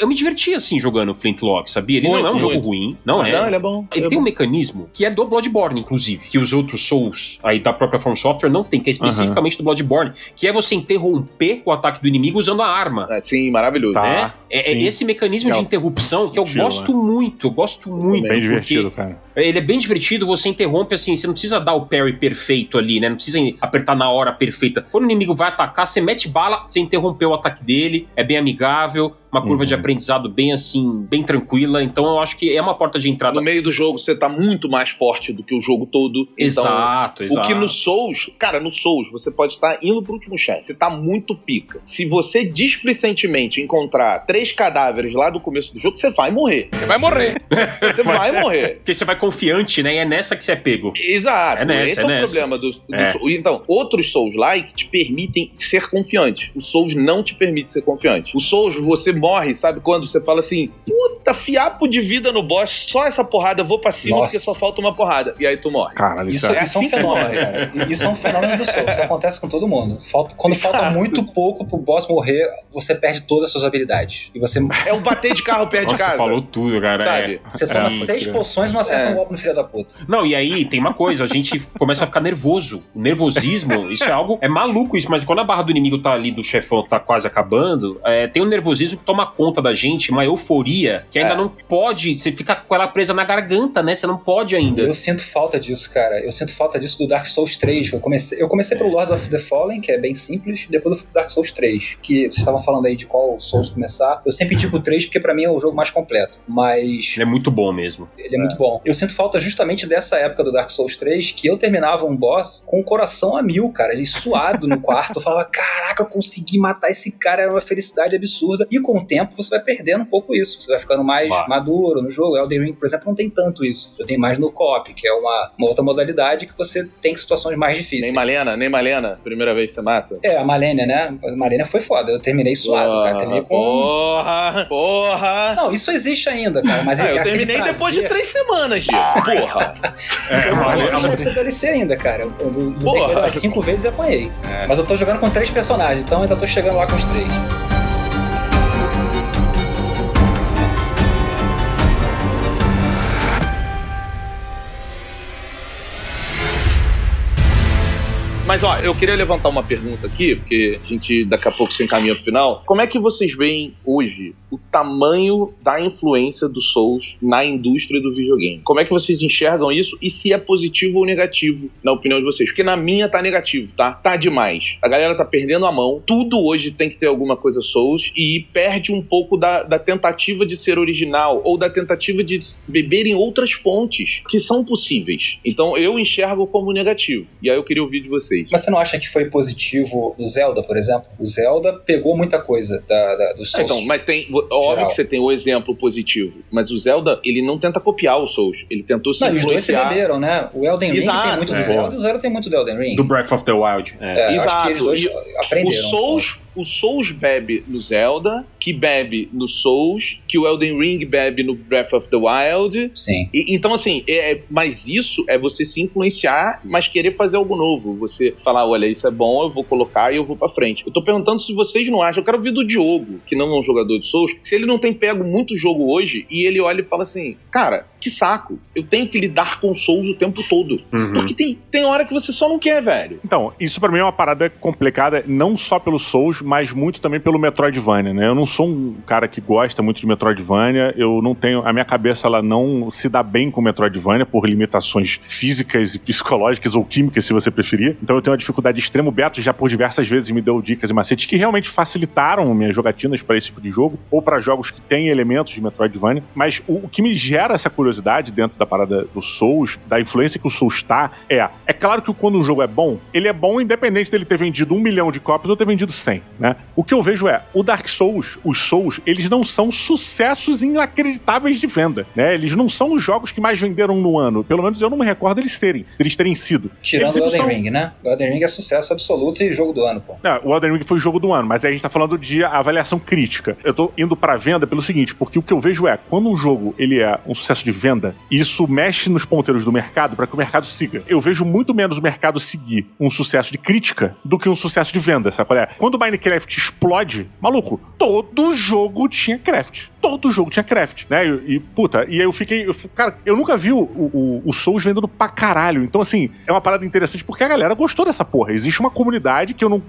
Eu me diverti, assim, jogando o Flintlock, sabia? Ele não é um jogo ruim, não, ele é bom. Ele tem um mecanismo que é do Bloodborne, inclusive, que os outros Souls aí da própria From Software não tem, que é especificamente do Bloodborne, que é você interromper o ataque do inimigo usando a arma. Sim, maravilhoso. Né? É esse mecanismo de interrupção que eu gosto muito. Bem divertido, cara. Ele é bem divertido, você interrompe assim, você não precisa dar o parry perfeito ali, né? Não precisa apertar na hora perfeita. Quando o inimigo vai atacar, você mete bala, você interrompeu o ataque dele, é bem amigável, uma curva de aprendizado bem assim, bem tranquila, então eu acho que é uma porta de entrada. No meio do jogo você tá muito mais forte do que o jogo todo. Exato. O que no Souls, cara, no Souls você pode estar indo pro último chefe, você tá muito pica. Se você displicentemente encontrar 3 cadáveres lá do começo do jogo, você vai morrer. Você vai morrer. Porque você vai confiante, né? E é nessa que você é pego. Exato. Esse é o problema do Souls. Então, outros Souls-like te permitem ser confiante. O Souls não te permite ser confiante. O Souls, você morre, sabe quando você fala assim, puta, fiapo de vida no boss, só essa porrada, eu vou pra cima porque só falta uma porrada. E aí tu morre. Caralho, isso é um fenômeno, cara. Isso é um fenômeno do Souls. Isso acontece com todo mundo. Quando falta muito pouco pro boss morrer, você perde todas as suas habilidades. E você... É um bater de carro perto de casa. Você falou tudo, cara. Sabe? Você toma 6 poções e não acerta um golpe no filho da puta. Não, e aí tem uma coisa, a gente começa a ficar nervoso. O nervosismo, isso é algo... É maluco isso, mas quando a barra do inimigo tá ali, do chefão, tá quase acabando, tem um nervosismo que toma conta da gente, uma euforia que ainda não pode... Você fica com ela presa na garganta, né? Você não pode ainda. Eu sinto falta disso, cara. Eu sinto falta disso do Dark Souls 3. Eu comecei pelo Lords of the Fallen, que é bem simples, depois eu fui pro Dark Souls 3, que vocês estavam falando aí de qual Souls começar. Eu sempre indico o 3 porque pra mim é o jogo mais completo, mas... Ele é muito bom mesmo. Ele é muito bom. Eu sinto falta justamente dessa época do Dark Souls 3, que eu terminava um boss com o coração a mil, cara, e suado no quarto. Eu falava, caraca, eu consegui matar esse cara, era uma felicidade absurda. E com o tempo você vai perdendo um pouco isso. Você vai ficando mais maduro no jogo. Elden Ring, por exemplo, não tem tanto isso. Eu tenho mais no co-op, que é uma outra modalidade que você tem situações mais difíceis. Nem Malena, primeira vez que você mata. A Malenia, né? A Malenia foi foda. Eu terminei suado, cara. Terminei com... Porra! Não, isso existe ainda, cara. Mas eu terminei depois de 3 semanas, Diego. Porra! Eu não vou DLC ainda, cara. Eu lutei 5 vezes e apanhei. Mas eu tô jogando com 3 personagens, então ainda tô chegando lá com os 3. Mas, ó, eu queria levantar uma pergunta aqui, porque a gente daqui a pouco se encaminha pro final. Como é que vocês veem hoje o tamanho da influência do Souls na indústria do videogame? Como é que vocês enxergam isso e se é positivo ou negativo, na opinião de vocês? Porque na minha tá negativo, tá? Tá demais. A galera tá perdendo a mão. Tudo hoje tem que ter alguma coisa Souls e perde um pouco da tentativa de ser original ou da tentativa de beber em outras fontes que são possíveis. Então, eu enxergo como negativo. E aí eu queria ouvir de vocês. Mas você não acha que foi positivo o Zelda, por exemplo? O Zelda pegou muita coisa do Souls. Então, mas óbvio que você tem o exemplo positivo, mas o Zelda, ele não tenta copiar o Souls, ele tentou se influenciar. Os dois se beberam, né? O Elden Ring tem muito do Zelda, o Zelda tem muito do Elden Ring. Do Breath of the Wild. Exato. Acho que eles dois aprenderam. O Souls bebe no Zelda, que bebe no Souls, que o Elden Ring bebe no Breath of the Wild. Sim. Então, assim, mas isso é você se influenciar, mas querer fazer algo novo. Você falar, olha, isso é bom, eu vou colocar e eu vou pra frente. Eu tô perguntando se vocês não acham. Eu quero ouvir do Diogo, que não é um jogador de Souls, se ele não tem pego muito jogo hoje e ele olha e fala assim, cara, que saco. Eu tenho que lidar com Souls o tempo todo. Porque tem hora que você só não quer, velho. Então, isso pra mim é uma parada complicada, não só pelo Souls, mas muito também pelo Metroidvania, né? Eu não sou um cara que gosta muito de Metroidvania, eu não tenho... A minha cabeça, ela não se dá bem com Metroidvania por limitações físicas e psicológicas ou químicas, se você preferir. Então eu tenho uma dificuldade extrema. O Beto já por diversas vezes me deu dicas e macetes que realmente facilitaram minhas jogatinas para esse tipo de jogo, ou para jogos que têm elementos de Metroidvania. Mas o que me gera essa curiosidade dentro da parada do Souls, da influência que o Souls tá, é claro que quando um jogo é bom, ele é bom independente dele ter vendido 1 milhão de cópias ou ter vendido 100, né? O que eu vejo o Dark Souls, os Souls, eles não são sucessos inacreditáveis de venda, né? Eles não são os jogos que mais venderam no ano. Pelo menos eu não me recordo deles terem sido. Tirando o Elden Ring, né? O Elden Ring é sucesso absoluto e jogo do ano, pô. O Elden Ring foi o jogo do ano, mas aí a gente tá falando de avaliação crítica. Eu tô indo pra venda pelo seguinte, porque o que eu vejo quando um jogo ele é um sucesso de venda, isso mexe nos ponteiros do mercado para que o mercado siga. Eu vejo muito menos o mercado seguir um sucesso de crítica do que um sucesso de venda, sabe qual é? Quando o Minecraft explode, maluco, todo jogo tinha craft. todo jogo tinha craft, né? E aí eu fiquei... Cara, eu nunca vi o Souls vendendo pra caralho. Então, assim, é uma parada interessante porque a galera gostou dessa porra. Existe uma comunidade que eu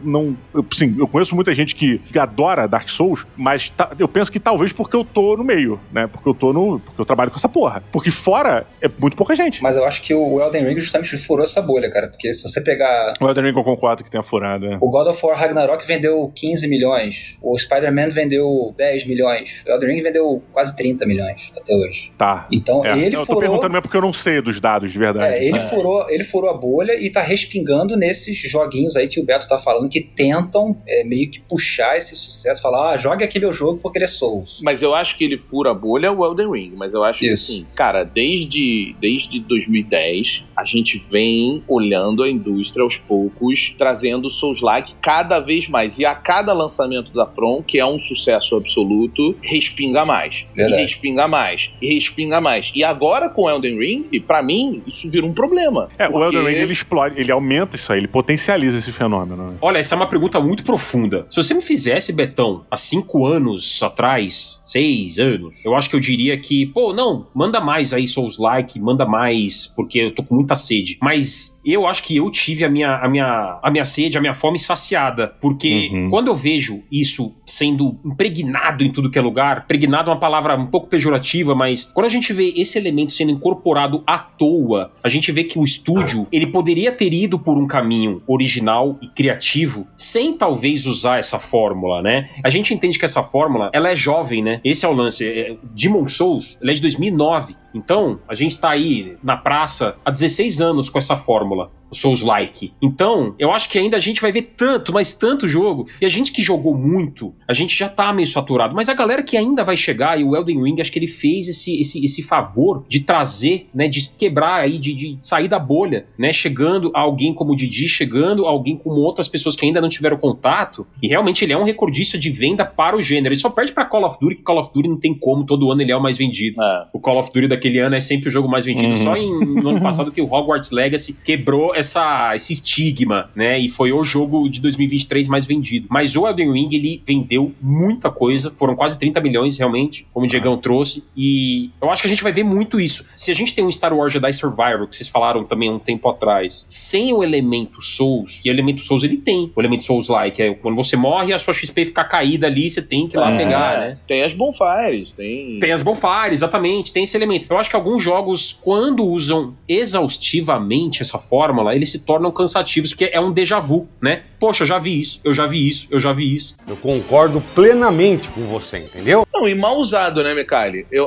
conheço muita gente que adora Dark Souls, mas eu penso que talvez porque eu tô no meio, né? Porque eu trabalho com essa porra. Porque fora é muito pouca gente. Mas eu acho que o Elden Ring justamente furou essa bolha, cara. Porque se você pegar... O Elden Ring eu concordo que tem a furada. O God of War Ragnarok vendeu 15 milhões. O Spider-Man vendeu 10 milhões. O Elden Ring vendeu quase 30 milhões até hoje. Tá. Então ele eu furou... tô perguntando mesmo porque eu não sei dos dados de verdade. Ele furou a bolha e tá respingando nesses joguinhos aí que o Beto tá falando, que tentam meio que puxar esse sucesso, falar, jogue aqui meu jogo porque ele é Souls. Mas eu acho que ele fura a bolha o Elden Ring, mas eu acho que assim, cara, desde 2010 a gente vem olhando a indústria aos poucos, trazendo Souls-like cada vez mais, e a cada lançamento da From, que é um sucesso absoluto, respinga mais. Verdade. E respinga mais, e respinga mais. E agora com o Elden Ring, pra mim, isso vira um problema. O Elden Ring, ele explode, ele aumenta isso aí, ele potencializa esse fenômeno. Né? Olha, essa é uma pergunta muito profunda. Se você me fizesse, Betão, há 5 anos atrás, 6 anos, eu acho que eu diria que, não, manda mais aí Souls-like, manda mais, porque eu tô com muita sede. Mas eu acho que eu tive a minha sede, a minha fome saciada, porque quando eu vejo isso sendo impregnado em tudo que é lugar, impregnado é uma palavra um pouco pejorativa, mas quando a gente vê esse elemento sendo incorporado à toa, a gente vê que o estúdio, ele poderia ter ido por um caminho original e criativo, sem talvez usar essa fórmula, né? A gente entende que essa fórmula, ela é jovem, né? Esse é o lance. Demon's Souls, ela é de 2009. Então, a gente tá aí na praça há 16 anos com essa fórmula, o Souls-like. Então, eu acho que ainda a gente vai ver tanto, mas tanto jogo. E a gente que jogou muito, a gente já tá meio saturado. Mas a galera que ainda vai chegar, e o Elden Ring, acho que ele fez esse favor de trazer, né, de quebrar aí, de sair da bolha, né, chegando a alguém como o Didi, chegando a alguém como outras pessoas que ainda não tiveram contato. E realmente ele é um recordista de venda para o gênero. Ele só perde pra Call of Duty, que Call of Duty não tem como, todo ano ele é o mais vendido. O Call of Duty daquele ano é sempre o jogo mais vendido. Só no ano passado que o Hogwarts Legacy quebrou esse estigma, né? E foi o jogo de 2023 mais vendido. Mas o Elden Ring, ele vendeu muita coisa. Foram quase 30 milhões, realmente, como o Diegão trouxe. E eu acho que a gente vai ver muito isso. Se a gente tem um Star Wars Jedi Survivor, que vocês falaram também há um tempo atrás, sem o elemento Souls, e o elemento Souls ele tem. O elemento Souls-like é quando você morre, a sua XP fica caída ali, você tem que ir lá pegar, né? Tem as bonfires, tem as bonfires, exatamente. Tem esse elemento. Eu acho que alguns jogos, quando usam exaustivamente essa fórmula, eles se tornam cansativos, porque é um déjà vu, né? Poxa, eu já vi isso, eu já vi isso, eu já vi isso. Eu concordo plenamente com você, entendeu? Não, e mal usado, né, Mecali? Eu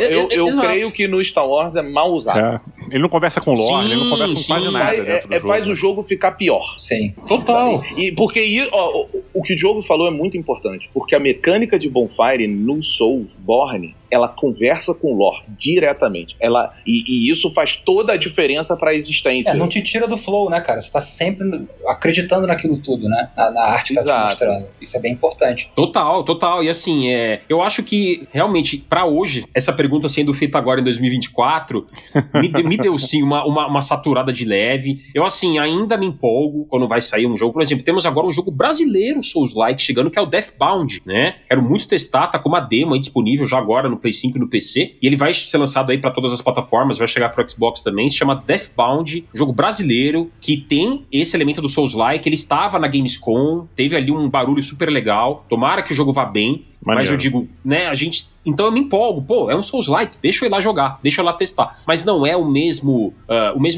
creio que no Star Wars é mal usado. Ele não conversa com lore, ele não conversa com quase nada. Faz o jogo ficar pior. Sim. Total. E porque o que o Diogo falou é muito importante, porque a mecânica de Bonfire no Soulsborne, ela conversa com o lore diretamente. E isso faz toda a diferença pra existência. Não te tira do flow, né, cara? Você tá sempre acreditando naquilo tudo, né? Na arte que tá te mostrando. Isso é bem importante. Total. E assim, eu acho que, realmente, pra hoje, essa pergunta sendo feita agora em 2024, me deu, sim, uma saturada de leve. Eu, assim, ainda me empolgo quando vai sair um jogo. Por exemplo, temos agora um jogo brasileiro Souls-like chegando, que é o Deathbound, né? Quero muito testar, tá com uma demo aí disponível já agora no Play 5 e no PC, e ele vai ser lançado aí pra todas as plataformas, vai chegar pro Xbox também, se chama Deathbound, jogo brasileiro, que tem esse elemento do Souls-like. Ele estava na Gamescom, teve ali um barulho super legal, tomara que o jogo vá bem, mas eu digo, né, então eu me empolgo, é um Souls-like, deixa eu ir lá jogar, deixa eu ir lá testar, mas não é o mesmo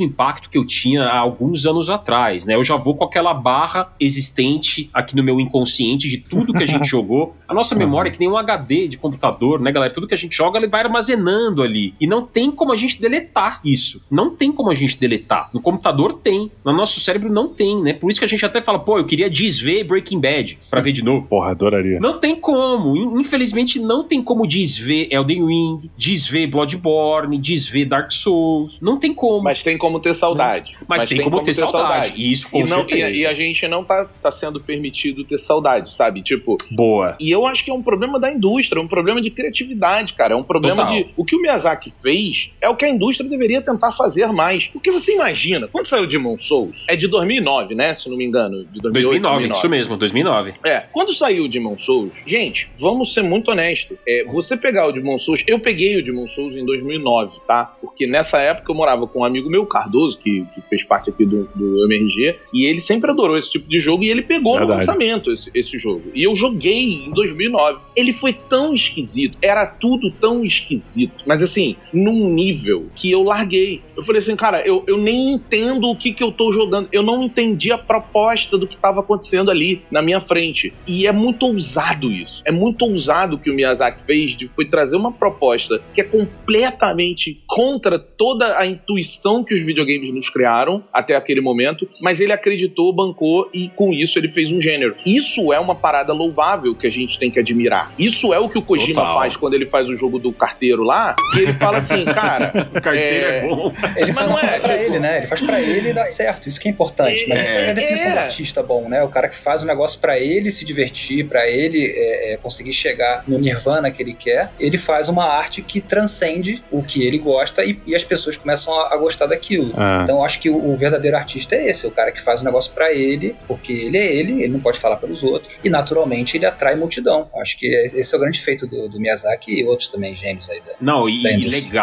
impacto que eu tinha há alguns anos atrás, né, eu já vou com aquela barra existente aqui no meu inconsciente de tudo que a gente jogou. A nossa memória é que nem um HD de computador, né, galera, tudo que a gente joga, ele vai armazenando ali, e não tem como a gente deletar isso, não tem como a gente deletar, no computador tem, no nosso cérebro não tem, né, por isso que a gente até fala, eu queria desver Breaking Bad pra ver de novo. Porra, adoraria. Não tem como, infelizmente não tem como desver Elden Ring, desver Bloodborne, desver Dark Souls, não tem como. Mas tem como ter saudade. Mas tem como ter saudade. E isso com certeza. E a gente não tá sendo permitido ter saudade, sabe? Tipo... Boa. E eu acho que é um problema da indústria, é um problema de criatividade, cara. É um problema de... O que o Miyazaki fez é o que a indústria deveria tentar fazer mais. Porque você imagina, quando saiu Demon's Souls, é de 2009, né? Se não me engano. De 2009, isso mesmo, 2009. Quando saiu Demon's Souls, gente, vamos ser muito honestos. Você pegar o Demon's Souls... Eu peguei o Demon's Souls em 2009, tá? Porque nessa época eu morava com um amigo meu, Cardoso, que fez parte aqui do MRG, e ele sempre adorou esse tipo de jogo, e ele pegou no lançamento esse jogo. E eu joguei em 2009. Ele foi tão esquisito, era tudo tão esquisito, mas assim, num nível que eu larguei. Eu falei assim, cara, eu nem entendo o que eu tô jogando. Eu não entendi a proposta do que tava acontecendo ali na minha frente. E é muito ousado isso. É muito ousado o que o Miyazaki fez, foi trazer uma proposta que é completamente contra toda a intuição que os videogames nos criaram até aquele momento, mas ele acreditou, bancou e com isso ele fez um gênero. Isso é uma parada louvável que a gente tem que admirar. Isso é o que o Kojima faz quando ele faz o jogo do carteiro lá, que ele fala assim, cara... O carteiro é bom. Ele faz pra ele, né? Ele faz pra ele e dá certo. Isso que é importante. Mas isso é a definição do artista bom, né? O cara que faz o negócio pra ele se divertir, pra ele conseguir chegar no nirvana que ele quer, ele faz uma arte que transcende o que ele gosta e as pessoas começam a gostar daquilo. Então eu acho que o verdadeiro artista é esse, o cara que faz o negócio pra ele, porque ele não pode falar pelos outros, e naturalmente ele atrai multidão. Acho que esse é o grande feito do Miyazaki e outros também gênios aí da indústria.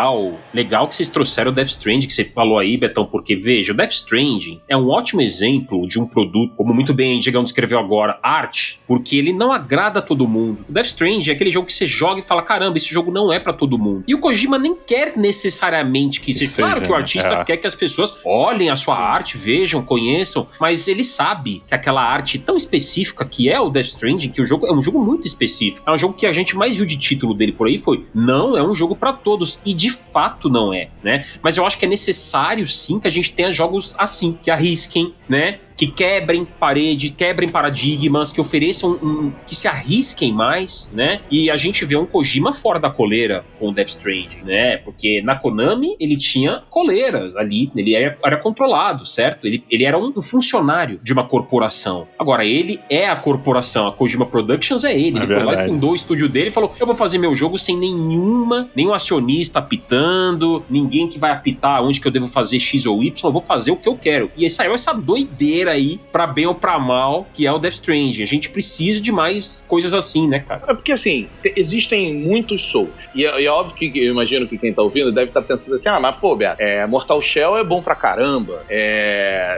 Legal que vocês trouxeram o Death Stranding, que você falou aí, Betão, porque veja, o Death Stranding é um ótimo exemplo de um produto, como muito bem o Diegão descreveu agora, arte, porque ele não agrada a todo mundo. O Death Stranding é aquele jogo que você joga e fala, caramba, esse jogo não é pra todo mundo. E o Kojima nem quer necessariamente que seja. Claro que o artista quer que as pessoas olhem a sua arte, vejam, conheçam, mas ele sabe que aquela arte tão específica que é o Death Stranding, que o jogo é um jogo muito específico. É um jogo que a gente mais viu de título dele por aí não é um jogo pra todos, e de fato não é, né? Mas eu acho que é necessário sim que a gente tenha jogos assim, que arrisquem, né? Que quebrem parede, quebrem paradigmas, que ofereçam que se arrisquem mais, né? E a gente vê um Kojima fora da coleira com o Death Stranding, né? Porque na Konami ele tinha coleiras ali, ele era controlado, certo? Ele era um funcionário de uma corporação. Agora, ele é a corporação, a Kojima Productions é ele. Ele foi lá e fundou o estúdio dele e falou, eu vou fazer meu jogo sem nenhum acionista apitando, ninguém que vai apitar onde que eu devo fazer X ou Y, eu vou fazer o que eu quero. E aí saiu essa doideira aí, pra bem ou pra mal, que é o Death Stranding. A gente precisa de mais coisas assim, né, cara? É porque, assim, existem muitos Souls. E é óbvio que eu imagino que quem tá ouvindo deve estar pensando assim, mas pô, Beto, Mortal Shell é bom pra caramba.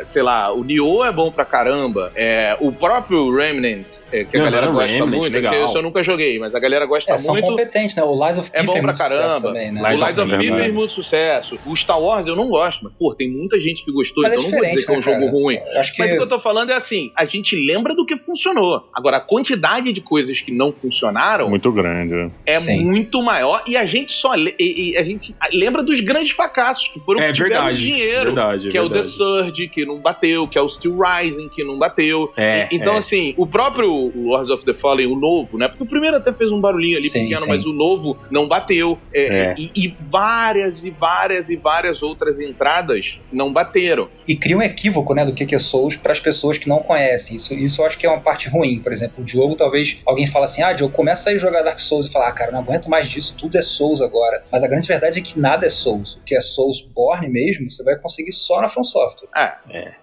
Sei lá, o Nioh é bom pra caramba. O próprio Remnant, que a galera gosta muito. Esse eu nunca joguei, mas a galera gosta muito. São competentes, né? O Lies of P é bom pra caramba. Também, né? O Lies of P fez muito sucesso. O Star Wars eu não gosto, mas, pô, tem muita gente que gostou, mas então não vou dizer que é um jogo ruim. Mas o que eu tô falando é assim, a gente lembra do que funcionou. Agora, a quantidade de coisas que não funcionaram... Muito grande. É muito maior, e a gente a gente lembra dos grandes fracassos, que foram que tiveram dinheiro. Que é o The Surge, que não bateu, que é o Steel Rising, que não bateu. Então, assim, o próprio Lords of the Fallen, o novo, né? Porque o primeiro até fez um barulhinho ali pequeno, mas o novo não bateu. E várias e várias e várias outras entradas não bateram. E cria um equívoco, né, do que é Souls para as pessoas que não conhecem. Isso eu acho que é uma parte ruim. Por exemplo, o Diogo, talvez alguém fala assim, Diogo, começa a ir jogar Dark Souls e fala, cara, não aguento mais disso, tudo é Souls agora. Mas a grande verdade é que nada é Souls. O que é Soulsborne mesmo, você vai conseguir só na From Software.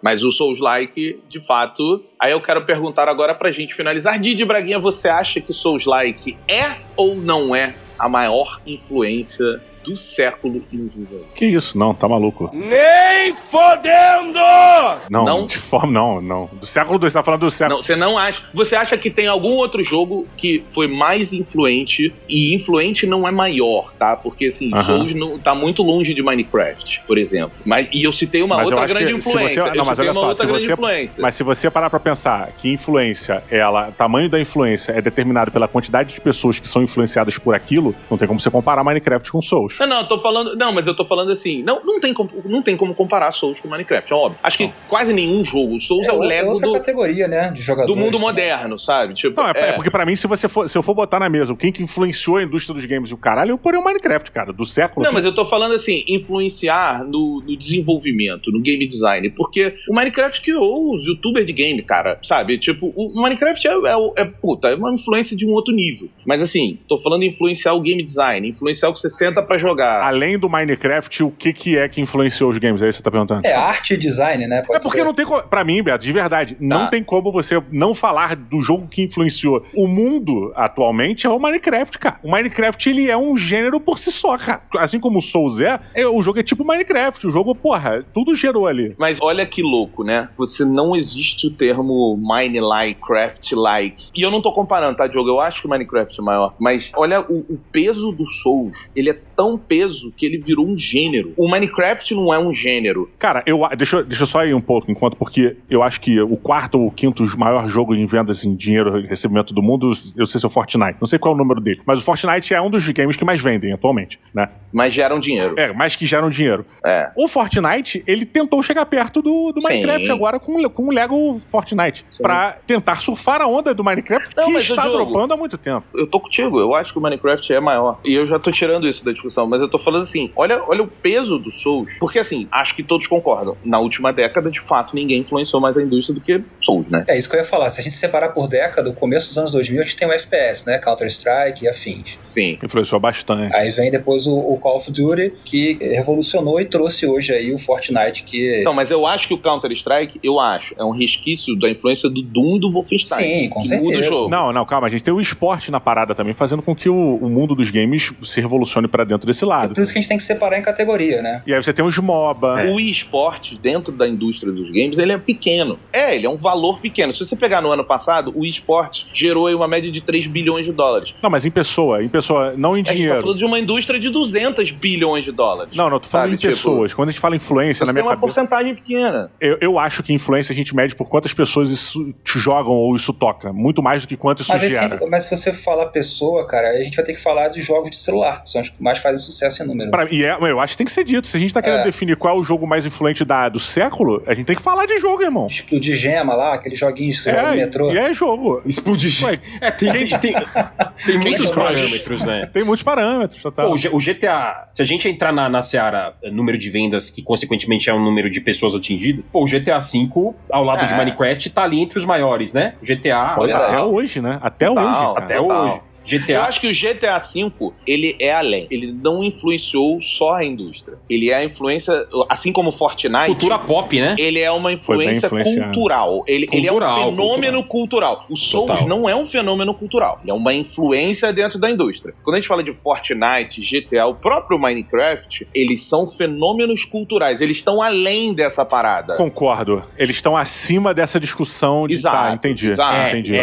Mas o Souls-like, de fato... Aí eu quero perguntar agora pra gente finalizar. Didi Braguinha, você acha que Souls-like é ou não é a maior influência do século nos videogames? Que isso? Não, tá maluco. Nem fodendo! Não, de forma não. Do século 2, você tá falando do século... Não, você não acha... Você acha que tem algum outro jogo que foi mais influente, e influente não é maior, tá? Porque, assim, Souls não, tá muito longe de Minecraft, por exemplo. E eu citei uma outra grande influência. Mas se você parar pra pensar que influência, o tamanho da influência é determinado pela quantidade de pessoas que são influenciadas por aquilo, não tem como você comparar Minecraft com Souls. Mas eu tô falando assim, não tem como comparar Souls com Minecraft, é óbvio. Acho que quase nenhum jogo, Souls é o Lego outra categoria, né, de jogadores, do mundo moderno, sabe? Tipo, porque pra mim, se eu for botar na mesa quem que influenciou a indústria dos games e o caralho, eu porei o Minecraft, cara, do século. Não, mas eu tô falando assim, influenciar no desenvolvimento, no game design, porque o Minecraft criou os youtubers de game, cara, sabe? Tipo, o Minecraft é uma influência de um outro nível. Mas assim, tô falando de influenciar o game design, influenciar o que você senta pra jogar. Além do Minecraft, o que é que influenciou os games? É isso que você tá perguntando? Arte e design, né? Pode porque ser. não tem como... Pra mim, Beto, de verdade, não tem como você não falar do jogo que influenciou o mundo atualmente é o Minecraft, cara. O Minecraft, ele é um gênero por si só, cara. Assim como o Souls o jogo é tipo Minecraft. O jogo, porra, tudo gerou ali. Mas olha que louco, né? Você não existe o termo Mine-like, Craft-like. E eu não tô comparando, tá, Diogo? Eu acho que o Minecraft é maior. Mas olha o peso do Souls. Ele é tão peso que ele virou um gênero. O Minecraft não é um gênero. Cara, deixa eu só ir um pouco enquanto, porque eu acho que o quarto ou o quinto maior jogo em vendas em dinheiro e recebimento do mundo, eu sei se é o Fortnite. Não sei qual é o número dele. Mas o Fortnite é um dos games que mais vendem atualmente, né? Mas geram dinheiro. Mais que geram dinheiro. O Fortnite, ele tentou chegar perto do Minecraft agora com o Lego Fortnite. Sim. Pra tentar surfar a onda do Minecraft que está dropando há muito tempo. Eu tô contigo. Eu acho que o Minecraft é maior. E eu já tô tirando isso da discussão. Mas eu tô falando assim, olha o peso do Souls. Porque assim, acho que todos concordam. Na última década, de fato, ninguém influenciou mais a indústria do que Souls, né? É isso que eu ia falar. Se a gente separar por década, o começo dos anos 2000, a gente tem o FPS, né? Counter-Strike e afins. Sim. Influenciou bastante. Aí vem depois o Call of Duty, que revolucionou e trouxe hoje aí o Fortnite, que... Não, mas eu acho que o Counter-Strike, é um resquício da influência do Doom e do Wolfenstein. Sim, com certeza. Muda o jogo. Não, calma. A gente tem o esporte na parada também, fazendo com que o mundo dos games se revolucione pra dentro desse lado. É por isso que a gente tem que separar em categoria, né? E aí você tem os MOBA. O esporte dentro da indústria dos games, ele é pequeno. Ele é um valor pequeno. Se você pegar no ano passado, o esporte gerou aí uma média de 3 bilhões de dólares. Não, mas em pessoa, não em dinheiro. A gente tá falando de uma indústria de 200 bilhões de dólares. Não, tô falando em pessoas. Quando a gente fala influência, na minha cabeça... Você tem uma porcentagem pequena. Eu acho que influência a gente mede por quantas pessoas isso jogam ou isso toca. Muito mais do que quanto isso gera. Mas se você falar pessoa, cara, a gente vai ter que falar de jogos de celular, que são os que mais fazem sucesso em número. Eu acho que tem que ser dito. Se a gente tá querendo definir qual é o jogo mais influente do século, a gente tem que falar de jogo, irmão. Explodir gema lá, aqueles joguinhos que você joga no metrô. E é jogo. Explodir gema. Tem muitos parâmetros, né? Tem muitos parâmetros, total. Pô, o GTA, se a gente entrar na seara número de vendas, que consequentemente é um número de pessoas atingidas, o GTA V, ao lado de Minecraft, tá ali entre os maiores, né? GTA... Até hoje, né? Até hoje. GTA... Eu acho que o GTA V, ele é além. Ele não influenciou só a indústria. Ele é a influência, assim como o Fortnite... Cultura pop, né? Ele é uma influência cultural. Ele é um fenômeno cultural. O Souls não é um fenômeno cultural. Ele é uma influência dentro da indústria. Quando a gente fala de Fortnite, GTA, o próprio Minecraft, eles são fenômenos culturais. Eles estão além dessa parada. Concordo. Eles estão acima dessa discussão de... Exato. Entendi. Entendi.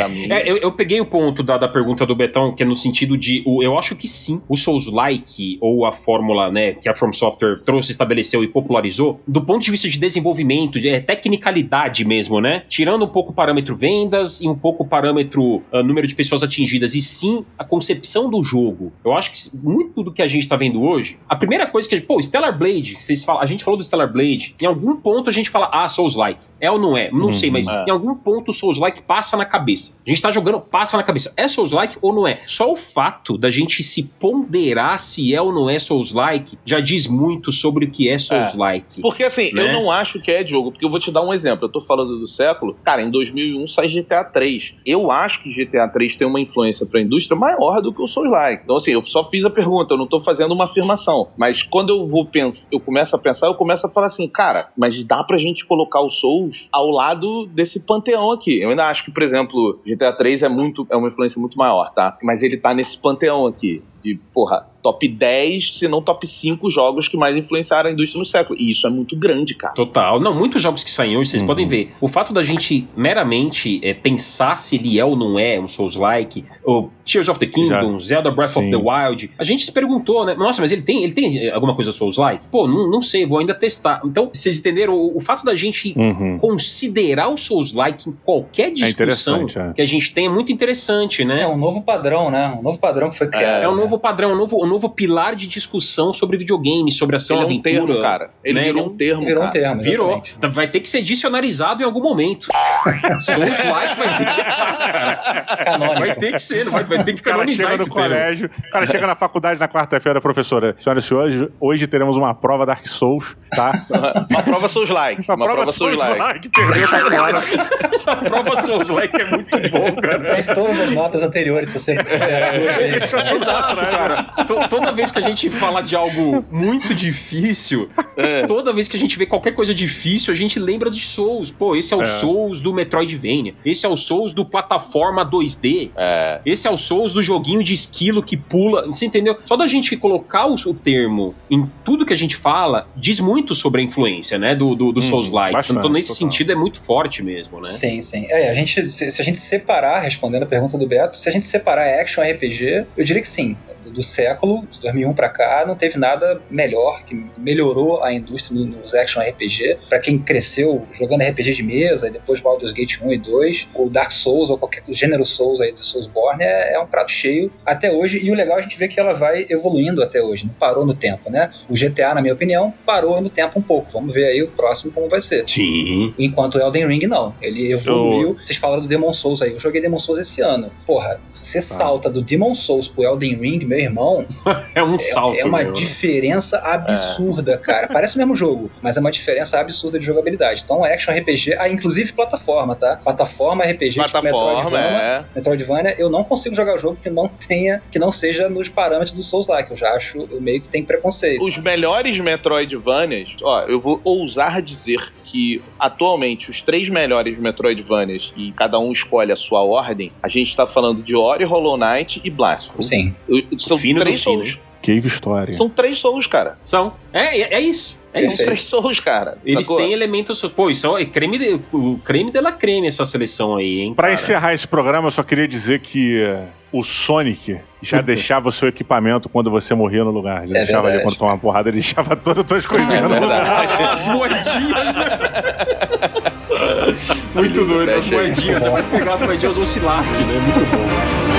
Eu peguei o ponto da pergunta do Betão, que é no sentido de... Eu acho que sim, o Souls-like, ou a fórmula, né, que a From Software trouxe, estabeleceu e popularizou, do ponto de vista de desenvolvimento, de tecnicalidade mesmo, né? Tirando um pouco o parâmetro vendas e um pouco o parâmetro número de pessoas atingidas, e sim a concepção do jogo. Eu acho que muito do que a gente tá vendo hoje, a primeira coisa que Stellar Blade, a gente falou do Stellar Blade, em algum ponto a gente fala, Souls-like. É ou não é? Não sei, mas em algum ponto o Souls-like passa na cabeça. A gente tá jogando, passa na cabeça. É Souls-like ou não é? Só o fato da gente se ponderar se é ou não é Souls-like já diz muito sobre o que é Souls-like. Porque assim, né? Eu não acho que é, Diogo, porque eu vou te dar um exemplo. Eu tô falando do século. Cara, em 2001 sai GTA 3. Eu acho que GTA 3 tem uma influência pra indústria maior do que o Souls-like. Então assim, eu só fiz a pergunta, eu não tô fazendo uma afirmação. Mas quando eu começo a pensar, eu começo a falar assim, cara, mas dá pra gente colocar o Souls ao lado desse panteão aqui. Eu ainda acho que, por exemplo, GTA 3 é uma influência muito maior, tá? Mas ele tá nesse panteão aqui de, top 10, se não top 5 jogos que mais influenciaram a indústria no século. E isso é muito grande, cara. Total. Não, muitos jogos que saem hoje, vocês podem ver. O fato da gente meramente pensar se ele é ou não é um Souls-like, ou Tears of the Kingdom, Zelda Breath of the Wild, a gente se perguntou, né? Nossa, mas ele tem alguma coisa Souls-like? Pô, não sei, vou ainda testar. Então, vocês entenderam? O fato da gente considerar o Souls-like em qualquer discussão que a gente tem é muito interessante, né? É um novo padrão, né? Um novo padrão que foi criado. É um novo padrão, um novo pilar de discussão sobre videogame, sobre ação, aventura. Ele é um termo, cara. Ele virou um termo, Virou um termo, virou. Vai ter que ser dicionarizado em algum momento. Souls-like vai ter que cara. Canônico. Vai ter que ser, vai ter que canonizar esse colégio. O cara chega na faculdade na quarta-feira, professora, senhoras e senhores, hoje teremos uma prova Dark Souls, tá? Uma prova Souls-like. Uma prova Souls-like. Perdeu a prova Souls-like é muito bom, cara. Faz todas as notas anteriores, se você duas vezes. Exato. cara. Toda vez que a gente fala de algo muito difícil, toda vez que a gente vê qualquer coisa difícil, a gente lembra de Souls. Pô, esse é o Souls do Metroidvania. Esse é o Souls do plataforma 2D. Esse é o Souls do joguinho de esquilo que pula. Você entendeu? Só da gente colocar o termo em tudo que a gente fala, diz muito sobre a influência, né, do Souls-like. Então, nesse sentido, é muito forte mesmo, né? Sim. Se a gente separar, respondendo a pergunta do Beto, se a gente separar action RPG, eu diria que sim. Do século, de 2001 pra cá, não teve nada melhor, que melhorou a indústria nos action RPG. Pra quem cresceu jogando RPG de mesa, e depois Baldur's Gate 1 e 2, ou Dark Souls, ou qualquer gênero Souls aí do Soulsborne, é um prato cheio até hoje. E o legal é a gente ver que ela vai evoluindo até hoje, não parou no tempo, né? O GTA, na minha opinião, parou no tempo um pouco. Vamos ver aí o próximo como vai ser. Sim. Enquanto o Elden Ring, não. Ele evoluiu. Vocês falaram do Demon Souls aí. Eu joguei Demon Souls esse ano. Porra, você salta do Demon Souls pro Elden Ring, meu irmão, é um salto. É uma diferença absurda, cara. Parece o mesmo jogo, mas é uma diferença absurda de jogabilidade. Então, action RPG, inclusive plataforma, tá? Plataforma RPG, plataforma, Metroidvania, eu não consigo jogar o jogo que não seja nos parâmetros do Souls-like. Eu meio que tenho preconceito. Os melhores Metroidvanias, eu vou ousar dizer que atualmente os 3 melhores Metroidvanias, e cada um escolhe a sua ordem, a gente tá falando de Ori, Hollow Knight e Blasphemous. Sim. São 3 Souls. Cave Story. São 3 Souls, cara. É isso. São 3 Souls, cara. Eles têm elementos... Pô, isso é o creme de la creme essa seleção aí, hein? Pra encerrar esse programa, eu só queria dizer que o Sonic já deixava o seu equipamento quando você morria no lugar. Já deixava ali quando tomava uma porrada, ele deixava todas as tuas coisinhas no lugar. As moedinhas. Muito doido, as moedinhas. Você vai pegar as moedinhas ou se lasque, né? Muito bom.